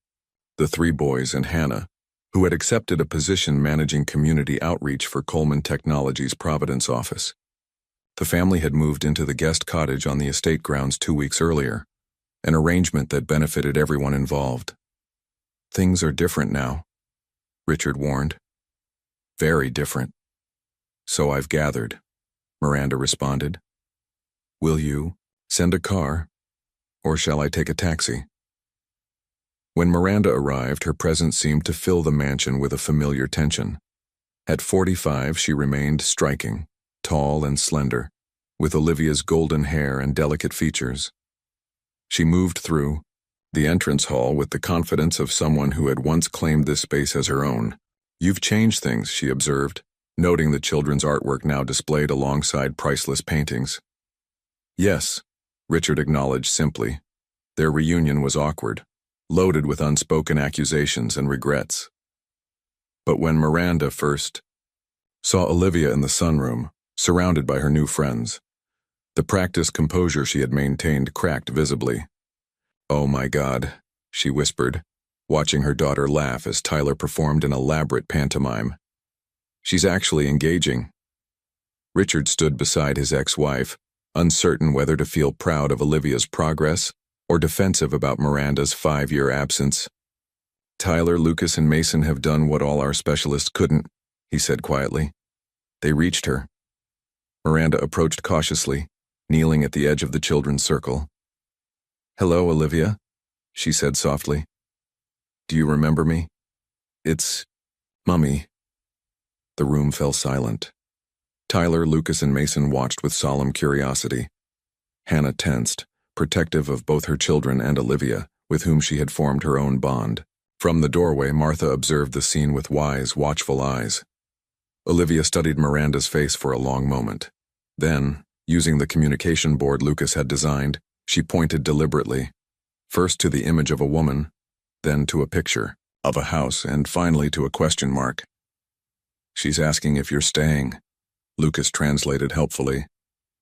the 3 boys and Hannah, who had accepted a position managing community outreach for Coleman Technologies' Providence office. The family had moved into the guest cottage on the estate grounds 2 weeks earlier, an arrangement that benefited everyone involved. "Things are different now," Richard warned. "Very different." "So I've gathered," Miranda responded. "Will you send a car, or shall I take a taxi?" When Miranda arrived, her presence seemed to fill the mansion with a familiar tension. At 45, she remained striking, tall and slender, with Olivia's golden hair and delicate features. She moved through the entrance hall with the confidence of someone who had once claimed this space as her own. "You've changed things," she observed, noting the children's artwork now displayed alongside priceless paintings. "Yes," Richard acknowledged simply. Their reunion was awkward, loaded with unspoken accusations and regrets. But when Miranda first saw Olivia in the sunroom, surrounded by her new friends, the practiced composure she had maintained cracked visibly. "Oh my God," she whispered, watching her daughter laugh as Tyler performed an elaborate pantomime. "She's actually engaging." Richard stood beside his ex-wife, uncertain whether to feel proud of Olivia's progress or defensive about Miranda's 5-year absence. "Tyler, Lucas, and Mason have done what all our specialists couldn't," he said quietly. "They reached her." Miranda approached cautiously, kneeling at the edge of the children's circle. "Hello, Olivia," she said softly. "Do you remember me?" "It's Mummy." The room fell silent. Tyler, Lucas, and Mason watched with solemn curiosity. Hannah tensed, protective of both her children and Olivia, with whom she had formed her own bond. From the doorway, Martha observed the scene with wise, watchful eyes. Olivia studied Miranda's face for a long moment. Then, using the communication board Lucas had designed, she pointed deliberately, first to the image of a woman, then to a picture of a house, and finally to a question mark. "She's asking if you're staying," Lucas translated helpfully.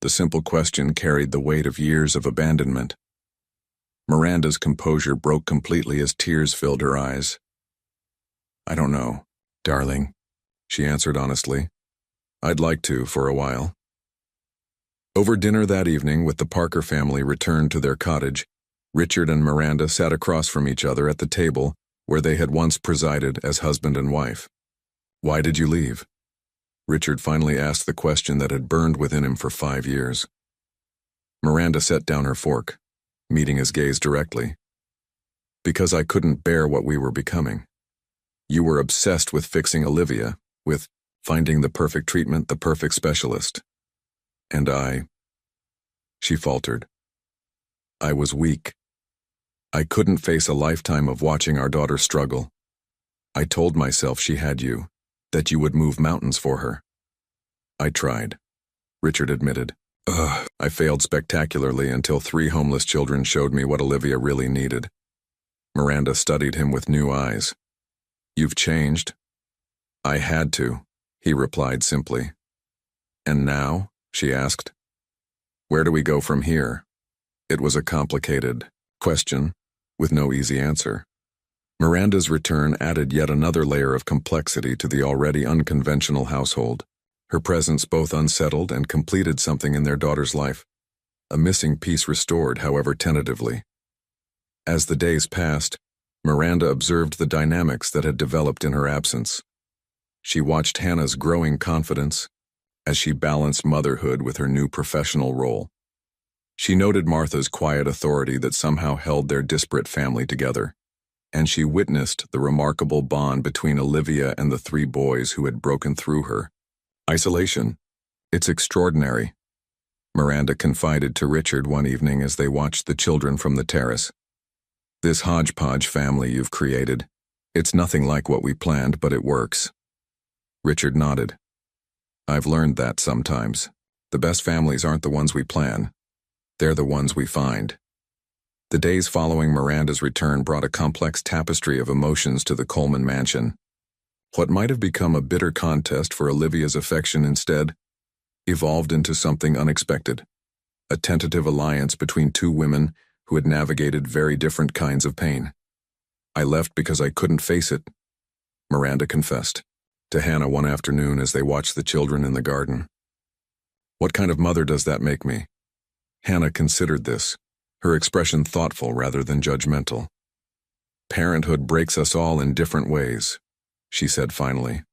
The simple question carried the weight of years of abandonment. Miranda's composure broke completely as tears filled her eyes. "I don't know, darling," she answered honestly. "I'd like to for a while." Over dinner that evening, with the Parker family returned to their cottage, Richard and Miranda sat across from each other at the table where they had once presided as husband and wife. "Why did you leave?" Richard finally asked the question that had burned within him for 5 years. Miranda set down her fork, meeting his gaze directly. Because I couldn't bear what we were becoming. You were obsessed with fixing Olivia, with finding the perfect treatment, the perfect specialist. And she faltered. I was weak. I couldn't face a lifetime of watching our daughter struggle. I told myself she had you, that you would move mountains for her. I tried, Richard admitted. I failed spectacularly until 3 homeless children showed me what Olivia really needed. Miranda studied him with new eyes. You've changed. I had to, he replied simply. And now? She asked. Where do we go from here? It was a complicated question, with no easy answer. Miranda's return added yet another layer of complexity to the already unconventional household. Her presence both unsettled and completed something in their daughter's life. A missing piece restored, however tentatively. As the days passed, Miranda observed the dynamics that had developed in her absence. She watched Hannah's growing confidence as she balanced motherhood with her new professional role. She noted Martha's quiet authority that somehow held their disparate family together, and she witnessed the remarkable bond between Olivia and the 3 boys who had broken through her isolation. It's extraordinary, Miranda confided to Richard one evening as they watched the children from the terrace. This hodgepodge family you've created, it's nothing like what we planned, but it works. Richard nodded. I've learned that sometimes. The best families aren't the ones we plan. They're the ones we find. The days following Miranda's return brought a complex tapestry of emotions to the Coleman mansion. What might have become a bitter contest for Olivia's affection instead evolved into something unexpected, a tentative alliance between 2 women who had navigated very different kinds of pain. I left because I couldn't face it, Miranda confessed to Hannah one afternoon as they watched the children in the garden. What kind of mother does that make me? Hannah considered this, her expression thoughtful rather than judgmental. Parenthood breaks us all in different ways, she said finally.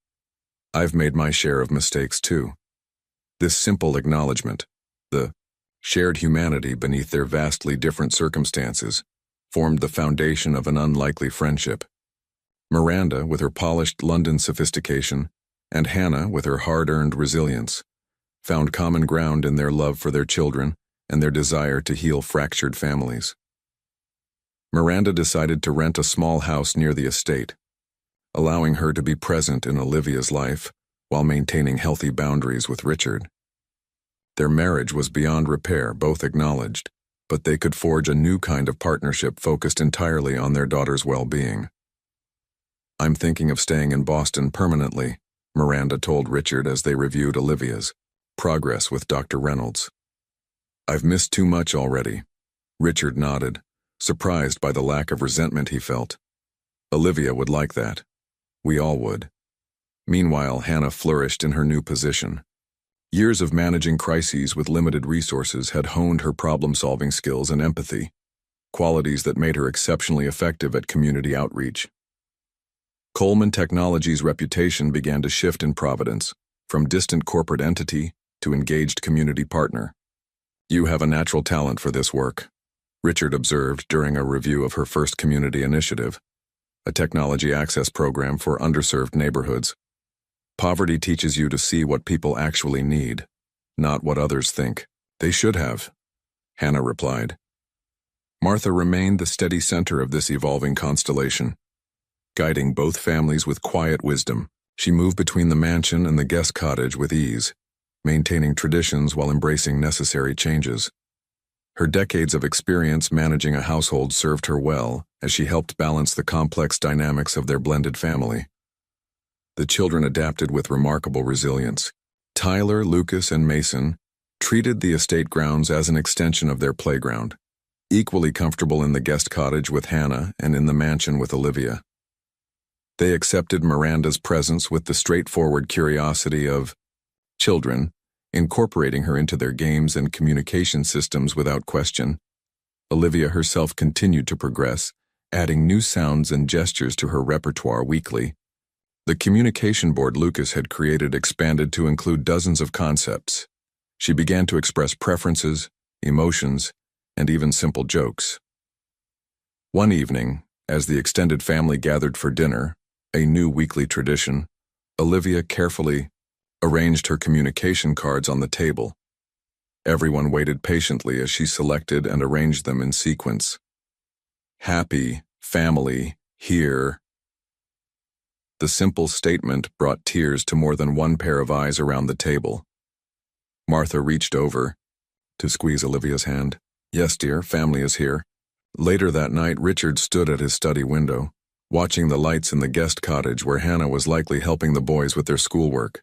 I've made my share of mistakes too. This simple acknowledgement, the shared humanity beneath their vastly different circumstances, formed the foundation of an unlikely friendship. Miranda, with her polished London sophistication, and Hannah, with her hard-earned resilience, found common ground in their love for their children and their desire to heal fractured families. Miranda decided to rent a small house near the estate, allowing her to be present in Olivia's life while maintaining healthy boundaries with Richard. Their marriage was beyond repair, both acknowledged, but they could forge a new kind of partnership focused entirely on their daughter's well-being. I'm thinking of staying in Boston permanently, Miranda told Richard as they reviewed Olivia's progress with Dr. Reynolds. I've missed too much already. Richard nodded, surprised by the lack of resentment he felt. Olivia would like that. We all would. Meanwhile, Hannah flourished in her new position. Years of managing crises with limited resources had honed her problem-solving skills and empathy, qualities that made her exceptionally effective at community outreach. Coleman Technology's reputation began to shift in Providence, from distant corporate entity to engaged community partner. You have a natural talent for this work, Richard observed during a review of her first community initiative, a technology access program for underserved neighborhoods. Poverty teaches you to see what people actually need, not what others think they should have, Hannah replied. Martha remained the steady center of this evolving constellation. Guiding both families with quiet wisdom, she moved between the mansion and the guest cottage with ease, maintaining traditions while embracing necessary changes. Her decades of experience managing a household served her well as she helped balance the complex dynamics of their blended family. The children adapted with remarkable resilience. Tyler, Lucas, and Mason treated the estate grounds as an extension of their playground, equally comfortable in the guest cottage with Hannah and in the mansion with Olivia. They accepted Miranda's presence with the straightforward curiosity of children, incorporating her into their games and communication systems without question. Olivia herself continued to progress, adding new sounds and gestures to her repertoire weekly. The communication board Lucas had created expanded to include dozens of concepts. She began to express preferences, emotions, and even simple jokes. One evening, As the extended family gathered for dinner, a new weekly tradition, Olivia carefully arranged her communication cards on the table. Everyone waited patiently as she selected and arranged them in sequence. Happy, family, here. The simple statement brought tears to more than one pair of eyes around the table. Martha reached over to squeeze Olivia's hand. Yes, dear, family is here. Later that night, Richard stood at his study window, watching the lights in the guest cottage where Hannah was likely helping the boys with their schoolwork.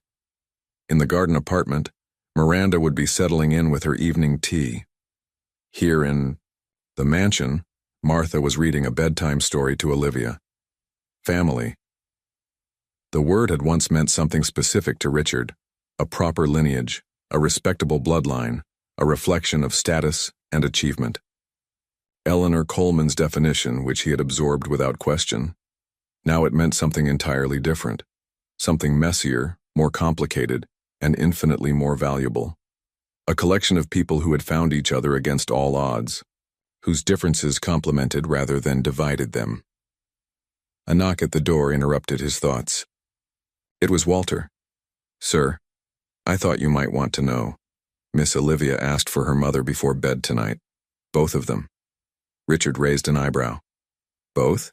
In the garden apartment, Miranda would be settling in with her evening tea. Here in the mansion, Martha was reading a bedtime story to Olivia. Family. The word had once meant something specific to Richard, a proper lineage, a respectable bloodline, a reflection of status and achievement. Eleanor Coleman's definition, which he had absorbed without question. Now it meant something entirely different, something messier, more complicated, and infinitely more valuable. A collection of people who had found each other against all odds, whose differences complemented rather than divided them. A knock at the door interrupted his thoughts. It was Walter. Sir, I thought you might want to know. Miss Olivia asked for her mother before bed tonight. Both of them. Richard raised an eyebrow. Both?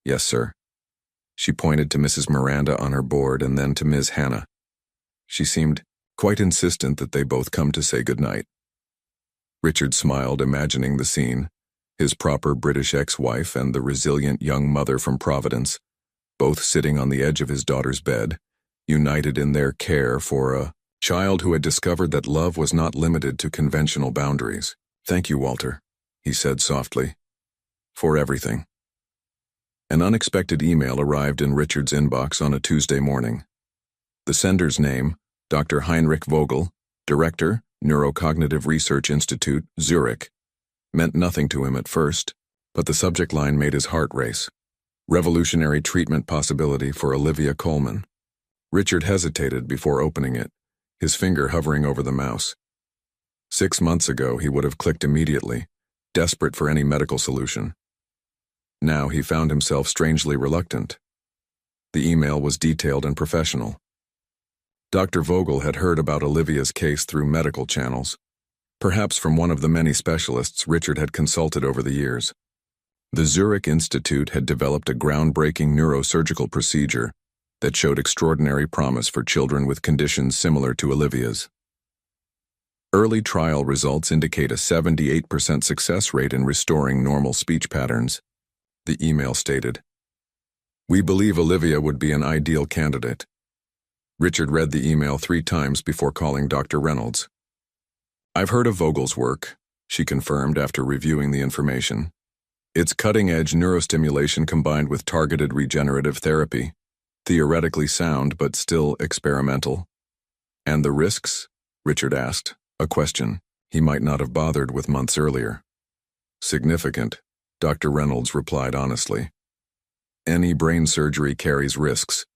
Yes, sir. She pointed to Mrs. Miranda on her board and then to Ms. Hannah. She seemed quite insistent that they both come to say goodnight. Richard smiled, imagining the scene, his proper British ex-wife and the resilient young mother from Providence, both sitting on the edge of his daughter's bed, united in their care for a child who had discovered that love was not limited to conventional boundaries. Thank you, Walter, he said softly, for everything. An unexpected email arrived in Richard's inbox on a Tuesday morning. The sender's name, Dr. Heinrich Vogel, Director, Neurocognitive Research Institute, Zurich, meant nothing to him at first, but the subject line made his heart race. Revolutionary treatment possibility for Olivia Coleman. Richard hesitated before opening it, his finger hovering over the mouse. 6 months ago, he would have clicked immediately, desperate for any medical solution. Now he found himself strangely reluctant. The email was detailed and professional. Dr. Vogel had heard about Olivia's case through medical channels, perhaps from one of the many specialists Richard had consulted over the years. The Zurich Institute had developed a groundbreaking neurosurgical procedure that showed extraordinary promise for children with conditions similar to Olivia's. Early trial results indicate a 78% success rate in restoring normal speech patterns, the email stated. We believe Olivia would be an ideal candidate. Richard read the email 3 times before calling Dr. Reynolds. I've heard of Vogel's work, she confirmed after reviewing the information. It's cutting-edge neurostimulation combined with targeted regenerative therapy, theoretically sound but still experimental. And the risks? Richard asked, a question he might not have bothered with months earlier. Significant, Dr. Reynolds replied honestly. Any brain surgery carries risks,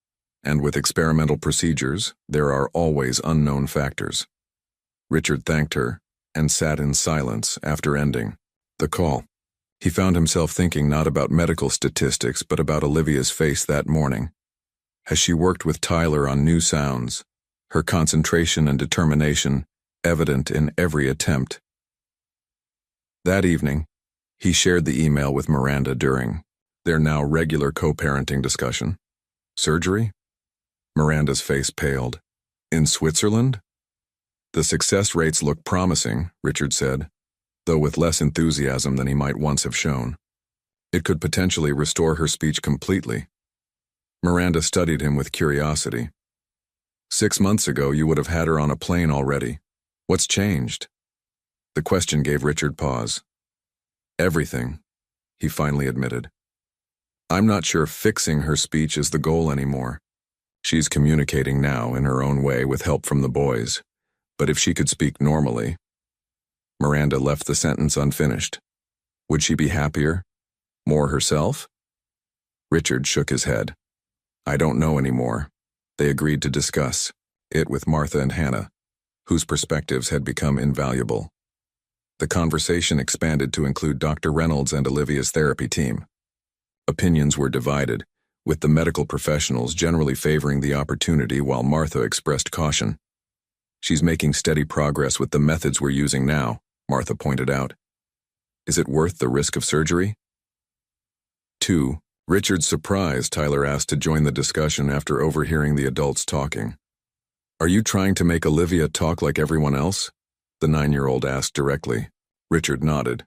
and with experimental procedures, there are always unknown factors. Richard thanked her and sat in silence after ending the call. He found himself thinking not about medical statistics but about Olivia's face that morning. As she worked with Tyler on new sounds, her concentration and determination evident in every attempt. That evening, he shared the email with Miranda during their now regular co-parenting discussion. Surgery? Miranda's face paled. In Switzerland? The success rates look promising, Richard said, though with less enthusiasm than he might once have shown. It could potentially restore her speech completely. Miranda studied him with curiosity. 6 months ago, you would have had her on a plane already. What's changed? The question gave Richard pause. Everything, he finally admitted. I'm not sure fixing her speech is the goal anymore. She's communicating now in her own way with help from the boys, but if she could speak normally. Miranda left the sentence unfinished. Would she be happier? More herself? Richard shook his head. I don't know anymore. They agreed to discuss it with Martha and Hannah, whose perspectives had become invaluable. The conversation expanded to include Dr. Reynolds and Olivia's therapy team. Opinions were divided, with the medical professionals generally favoring the opportunity while Martha expressed caution. "She's making steady progress with the methods we're using now," Martha pointed out. "Is it worth the risk of surgery?" 2. Richard's surprise, Tyler asked to join the discussion after overhearing the adults talking. "Are you trying to make Olivia talk like everyone else?" the 9-year-old asked directly. Richard nodded.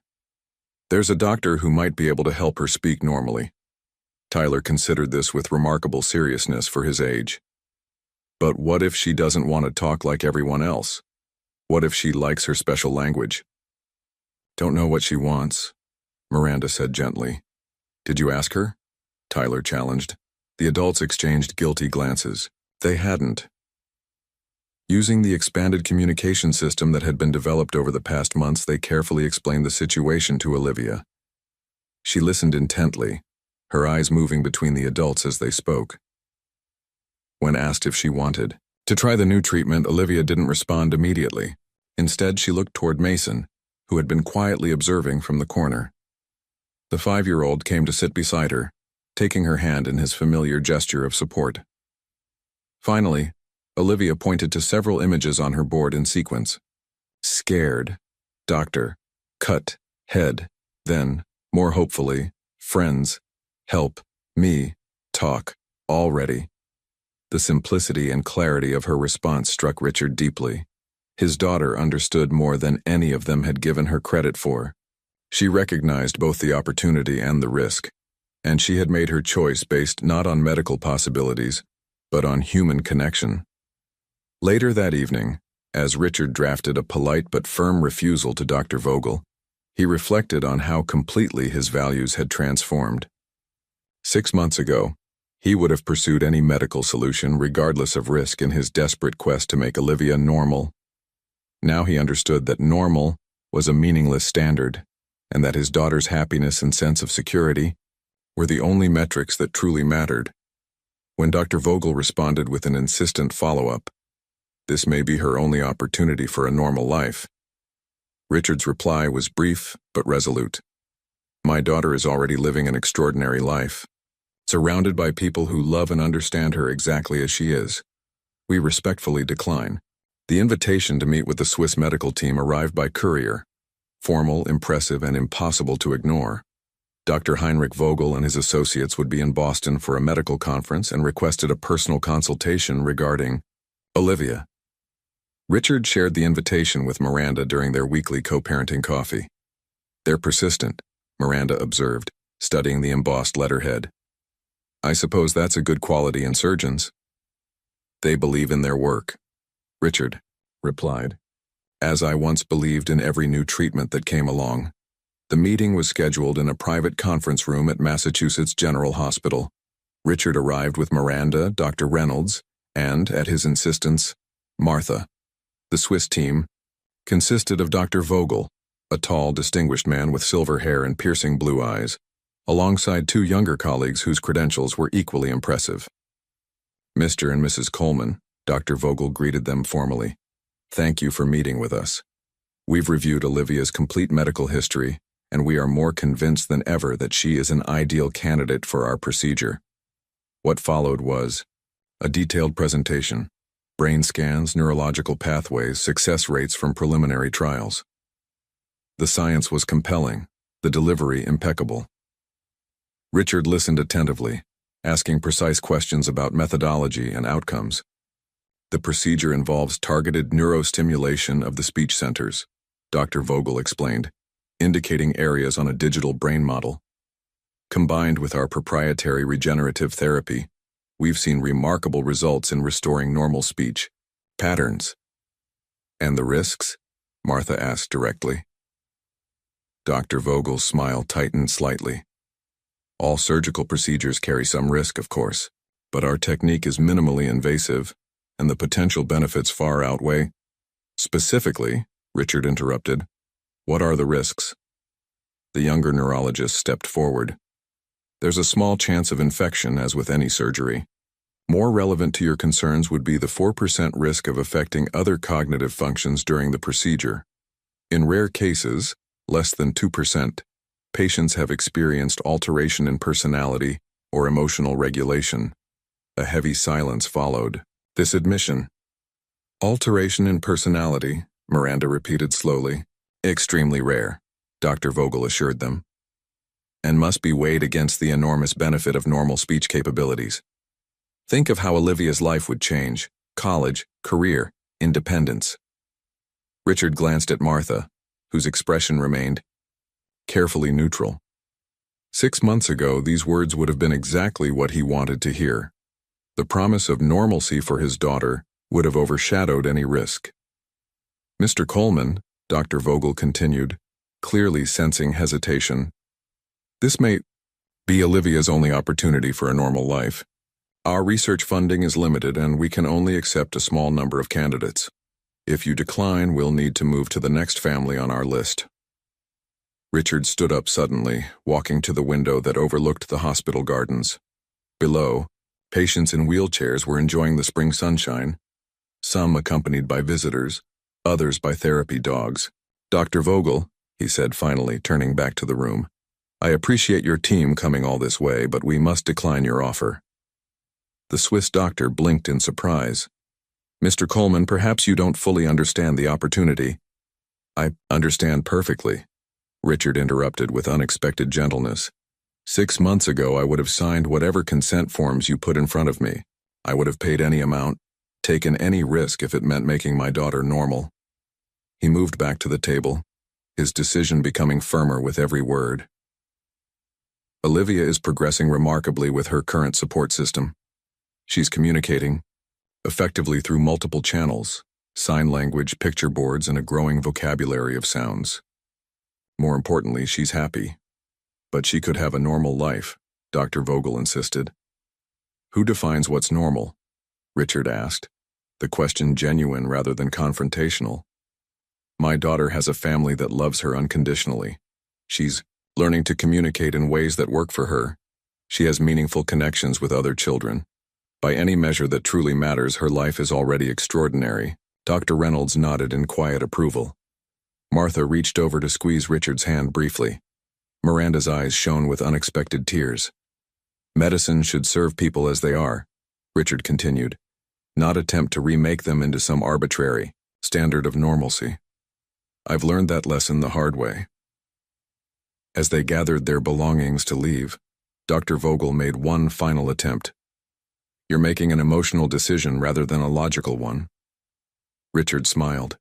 "There's a doctor who might be able to help her speak normally." Tyler considered this with remarkable seriousness for his age. "But what if she doesn't want to talk like everyone else? What if she likes her special language?" "Don't know what she wants," Miranda said gently. "Did you ask her?" Tyler challenged. The adults exchanged guilty glances. They hadn't. Using the expanded communication system that had been developed over the past months, they carefully explained the situation to Olivia. She listened intently, her eyes moving between the adults as they spoke. When asked if she wanted to try the new treatment, Olivia didn't respond immediately. Instead, she looked toward Mason, who had been quietly observing from the corner. The 5-year-old came to sit beside her, taking her hand in his familiar gesture of support. Finally, Olivia pointed to several images on her board in sequence. Scared, doctor, cut, head, then, more hopefully, friends, help, me, talk, already. The simplicity and clarity of her response struck Richard deeply. His daughter understood more than any of them had given her credit for. She recognized both the opportunity and the risk, and she had made her choice based not on medical possibilities, but on human connection. Later that evening, as Richard drafted a polite but firm refusal to Dr. Vogel, he reflected on how completely his values had transformed. 6 months ago, he would have pursued any medical solution regardless of risk in his desperate quest to make Olivia normal. Now he understood that normal was a meaningless standard, and that his daughter's happiness and sense of security were the only metrics that truly mattered. When Dr. Vogel responded with an insistent follow-up, "This may be her only opportunity for a normal life," Richard's reply was brief but resolute. "My daughter is already living an extraordinary life, surrounded by people who love and understand her exactly as she is. We respectfully decline." The invitation to meet with the Swiss medical team arrived by courier. Formal, impressive, and impossible to ignore. Dr. Heinrich Vogel and his associates would be in Boston for a medical conference and requested a personal consultation regarding Olivia. Richard shared the invitation with Miranda during their weekly co-parenting coffee. "They're persistent," Miranda observed, studying the embossed letterhead. "I suppose that's a good quality in surgeons." "They believe in their work," Richard replied, "as I once believed in every new treatment that came along." The meeting was scheduled in a private conference room at Massachusetts General Hospital. Richard arrived with Miranda, Dr. Reynolds, and, at his insistence, Martha. The Swiss team consisted of Dr. Vogel, a tall, distinguished man with silver hair and piercing blue eyes, alongside 2 younger colleagues whose credentials were equally impressive. "Mr. and Mrs. Coleman," Dr. Vogel greeted them formally. "Thank you for meeting with us. We've reviewed Olivia's complete medical history, and we are more convinced than ever that she is an ideal candidate for our procedure." What followed was a detailed presentation, brain scans, neurological pathways, success rates from preliminary trials. The science was compelling, the delivery impeccable. Richard listened attentively, asking precise questions about methodology and outcomes. "The procedure involves targeted neurostimulation of the speech centers," Dr. Vogel explained, indicating areas on a digital brain model. "Combined with our proprietary regenerative therapy, we've seen remarkable results in restoring normal speech patterns." "And the risks?" Martha asked directly. Dr. Vogel's smile tightened slightly. "All surgical procedures carry some risk, of course, but our technique is minimally invasive, and the potential benefits far outweigh." "Specifically," Richard interrupted, "what are the risks?" The younger neurologist stepped forward. "There's a small chance of infection, as with any surgery. More relevant to your concerns would be the 4% risk of affecting other cognitive functions during the procedure. In rare cases, less than 2%, patients have experienced alteration in personality or emotional regulation. A heavy silence followed. This admission. Alteration in personality, Miranda repeated slowly. Extremely rare, Dr. Vogel assured them, and must be weighed against the enormous benefit of normal speech capabilities. Think of how Olivia's life would change: college, career, independence. Richard glanced at Martha, whose expression remained carefully neutral. 6 months ago, these words would have been exactly what he wanted to hear. The promise of normalcy for his daughter would have overshadowed any risk. Mr. Coleman, Dr. Vogel continued, clearly sensing hesitation, this may be Olivia's only opportunity for a normal life. Our research funding is limited and we can only accept a small number of candidates. If you decline, we'll need to move to the next family on our list. Richard stood up suddenly, walking to the window that overlooked the hospital gardens. Below, patients in wheelchairs were enjoying the spring sunshine, some accompanied by visitors, others by therapy dogs. Dr. Vogel, he said finally, turning back to the room, I appreciate your team coming all this way, but we must decline your offer. The Swiss doctor blinked in surprise. Mr. Coleman, perhaps you don't fully understand the opportunity. I understand perfectly, Richard interrupted with unexpected gentleness. 6 months ago, I would have signed whatever consent forms you put in front of me. I would have paid any amount, taken any risk if it meant making my daughter normal. He moved back to the table, his decision becoming firmer with every word. Olivia is progressing remarkably with her current support system. She's communicating effectively through multiple channels, sign language, picture boards, and a growing vocabulary of sounds. More importantly, she's happy. But she could have a normal life, Dr. Vogel insisted. Who defines what's normal? Richard asked, the question genuine rather than confrontational. My daughter has a family that loves her unconditionally. She's learning to communicate in ways that work for her. She has meaningful connections with other children. By any measure that truly matters, her life is already extraordinary. Dr. Reynolds nodded in quiet approval. Martha reached over to squeeze Richard's hand briefly. Miranda's eyes shone with unexpected tears. Medicine should serve people as they are, Richard continued, not attempt to remake them into some arbitrary standard of normalcy. I've learned that lesson the hard way. As they gathered their belongings to leave, Dr. Vogel made one final attempt. You're making an emotional decision rather than a logical one. Richard smiled.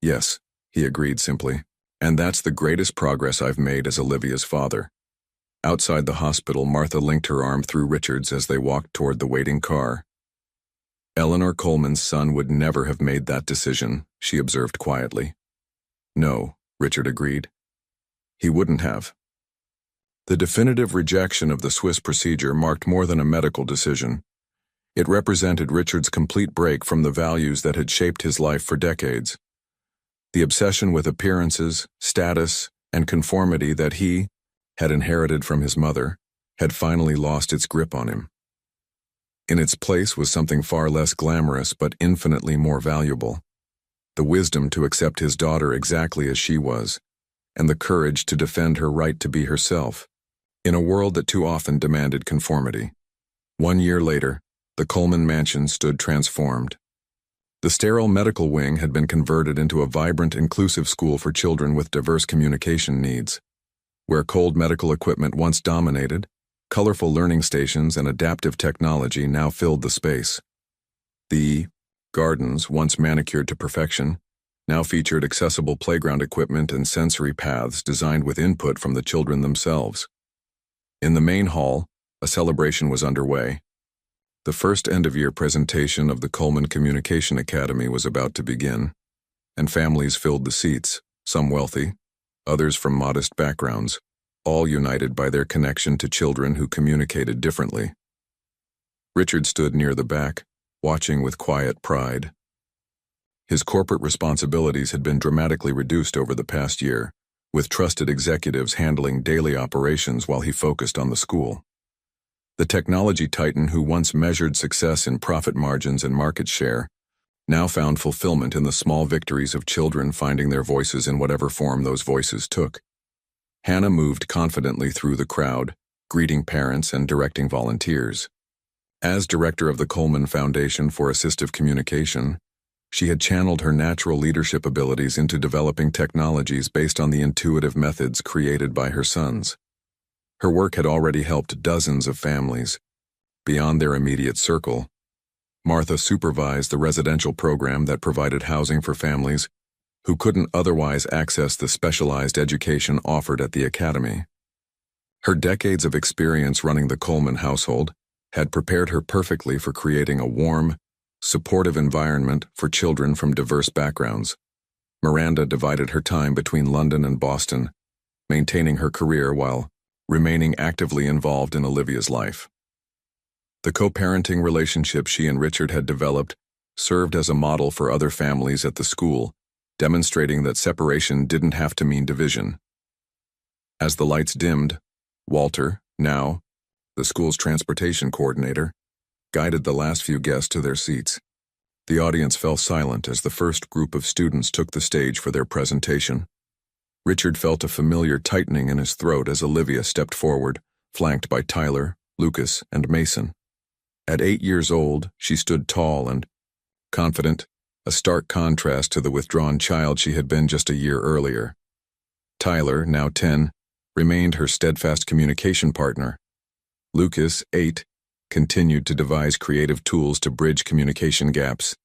Yes, he agreed simply, and that's the greatest progress I've made as Olivia's father. Outside the hospital, Martha linked her arm through Richard's as they walked toward the waiting car. Eleanor Coleman's son would never have made that decision, she observed quietly. No, Richard agreed. He wouldn't have. The definitive rejection of the Swiss procedure marked more than a medical decision. It represented Richard's complete break from the values that had shaped his life for decades. The obsession with appearances, status, and conformity that he had inherited from his mother had finally lost its grip on him. In its place was something far less glamorous but infinitely more valuable: the wisdom to accept his daughter exactly as she was, and the courage to defend her right to be herself, in a world that too often demanded conformity. 1 year later, the Coleman mansion stood transformed. The sterile medical wing had been converted into a vibrant, inclusive school for children with diverse communication needs. Where cold medical equipment once dominated, colorful learning stations and adaptive technology now filled the space. The gardens, once manicured to perfection, now featured accessible playground equipment and sensory paths designed with input from the children themselves. In the main hall, a celebration was underway. The first end-of-year presentation of the Coleman Communication Academy was about to begin, and families filled the seats, some wealthy, others from modest backgrounds, all united by their connection to children who communicated differently. Richard stood near the back, watching with quiet pride. His corporate responsibilities had been dramatically reduced over the past year, with trusted executives handling daily operations while he focused on the school. The technology titan who once measured success in profit margins and market share now found fulfillment in the small victories of children finding their voices in whatever form those voices took. Hannah moved confidently through the crowd, greeting parents and directing volunteers. As director of the Coleman Foundation for Assistive Communication, she had channeled her natural leadership abilities into developing technologies based on the intuitive methods created by her sons. Her work had already helped dozens of families. Beyond their immediate circle, Martha supervised the residential program that provided housing for families who couldn't otherwise access the specialized education offered at the academy. Her decades of experience running the Coleman household had prepared her perfectly for creating a warm, supportive environment for children from diverse backgrounds. Miranda divided her time between London and Boston, maintaining her career while remaining actively involved in Olivia's life. The co-parenting relationship she and Richard had developed served as a model for other families at the school, demonstrating that separation didn't have to mean division. As the lights dimmed, Walter, now the school's transportation coordinator, guided the last few guests to their seats. The audience fell silent as the first group of students took the stage for their presentation. Richard felt a familiar tightening in his throat as Olivia stepped forward, flanked by Tyler, Lucas, and Mason. At 8 years old, she stood tall and confident, a stark contrast to the withdrawn child she had been just a year earlier. Tyler, now 10, remained her steadfast communication partner. Lucas, 8, continued to devise creative tools to bridge communication gaps.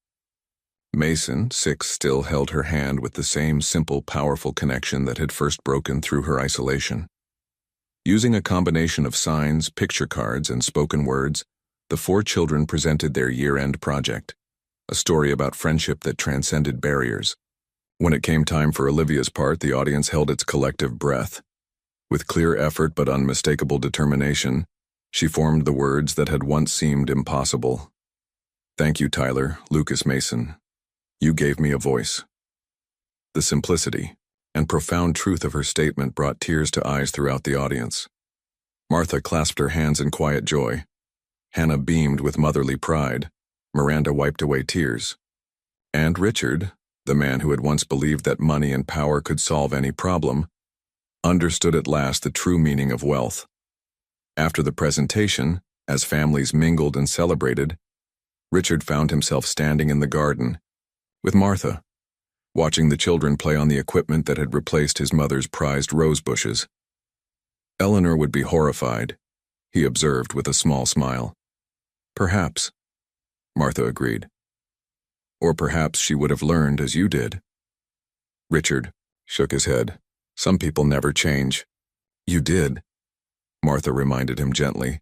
Mason, 6, still held her hand with the same simple, powerful connection that had first broken through her isolation. Using a combination of signs, picture cards, and spoken words, the 4 children presented their year-end project, a story about friendship that transcended barriers. When it came time for Olivia's part, the audience held its collective breath. With clear effort but unmistakable determination, she formed the words that had once seemed impossible. "Thank you, Tyler, Lucas, Mason. You gave me a voice." The simplicity and profound truth of her statement brought tears to eyes throughout the audience. Martha clasped her hands in quiet joy. Hannah beamed with motherly pride. Miranda wiped away tears. And Richard, the man who had once believed that money and power could solve any problem, understood at last the true meaning of wealth. After the presentation, as families mingled and celebrated, Richard found himself standing in the garden with Martha, watching the children play on the equipment that had replaced his mother's prized rose bushes. Eleanor would be horrified, he observed with a small smile. "Perhaps," Martha agreed. "Or perhaps she would have learned as you did." Richard shook his head. "Some people never change." "You did," Martha reminded him gently.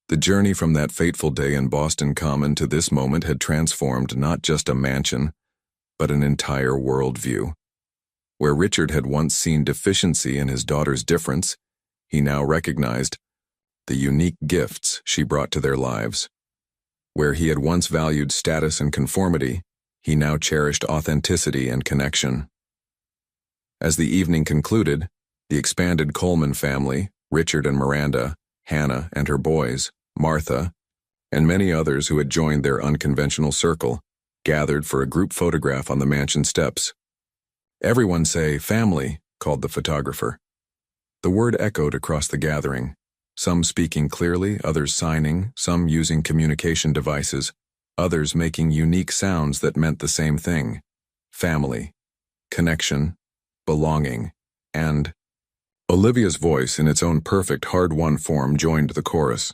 The journey from that fateful day in Boston Common to this moment had transformed not just a mansion, but an entire worldview. Where Richard had once seen deficiency in his daughter's difference, he now recognized the unique gifts she brought to their lives. Where he had once valued status and conformity, he now cherished authenticity and connection. As the evening concluded, the expanded Coleman family, Richard and Miranda, Hannah and her boys, Martha, and many others who had joined their unconventional circle, gathered for a group photograph on the mansion steps. "Everyone say, 'family,'" called the photographer. The word echoed across the gathering, some speaking clearly, others signing, some using communication devices, others making unique sounds that meant the same thing: family, connection, belonging, and Olivia's voice in its own perfect hard-won form joined the chorus.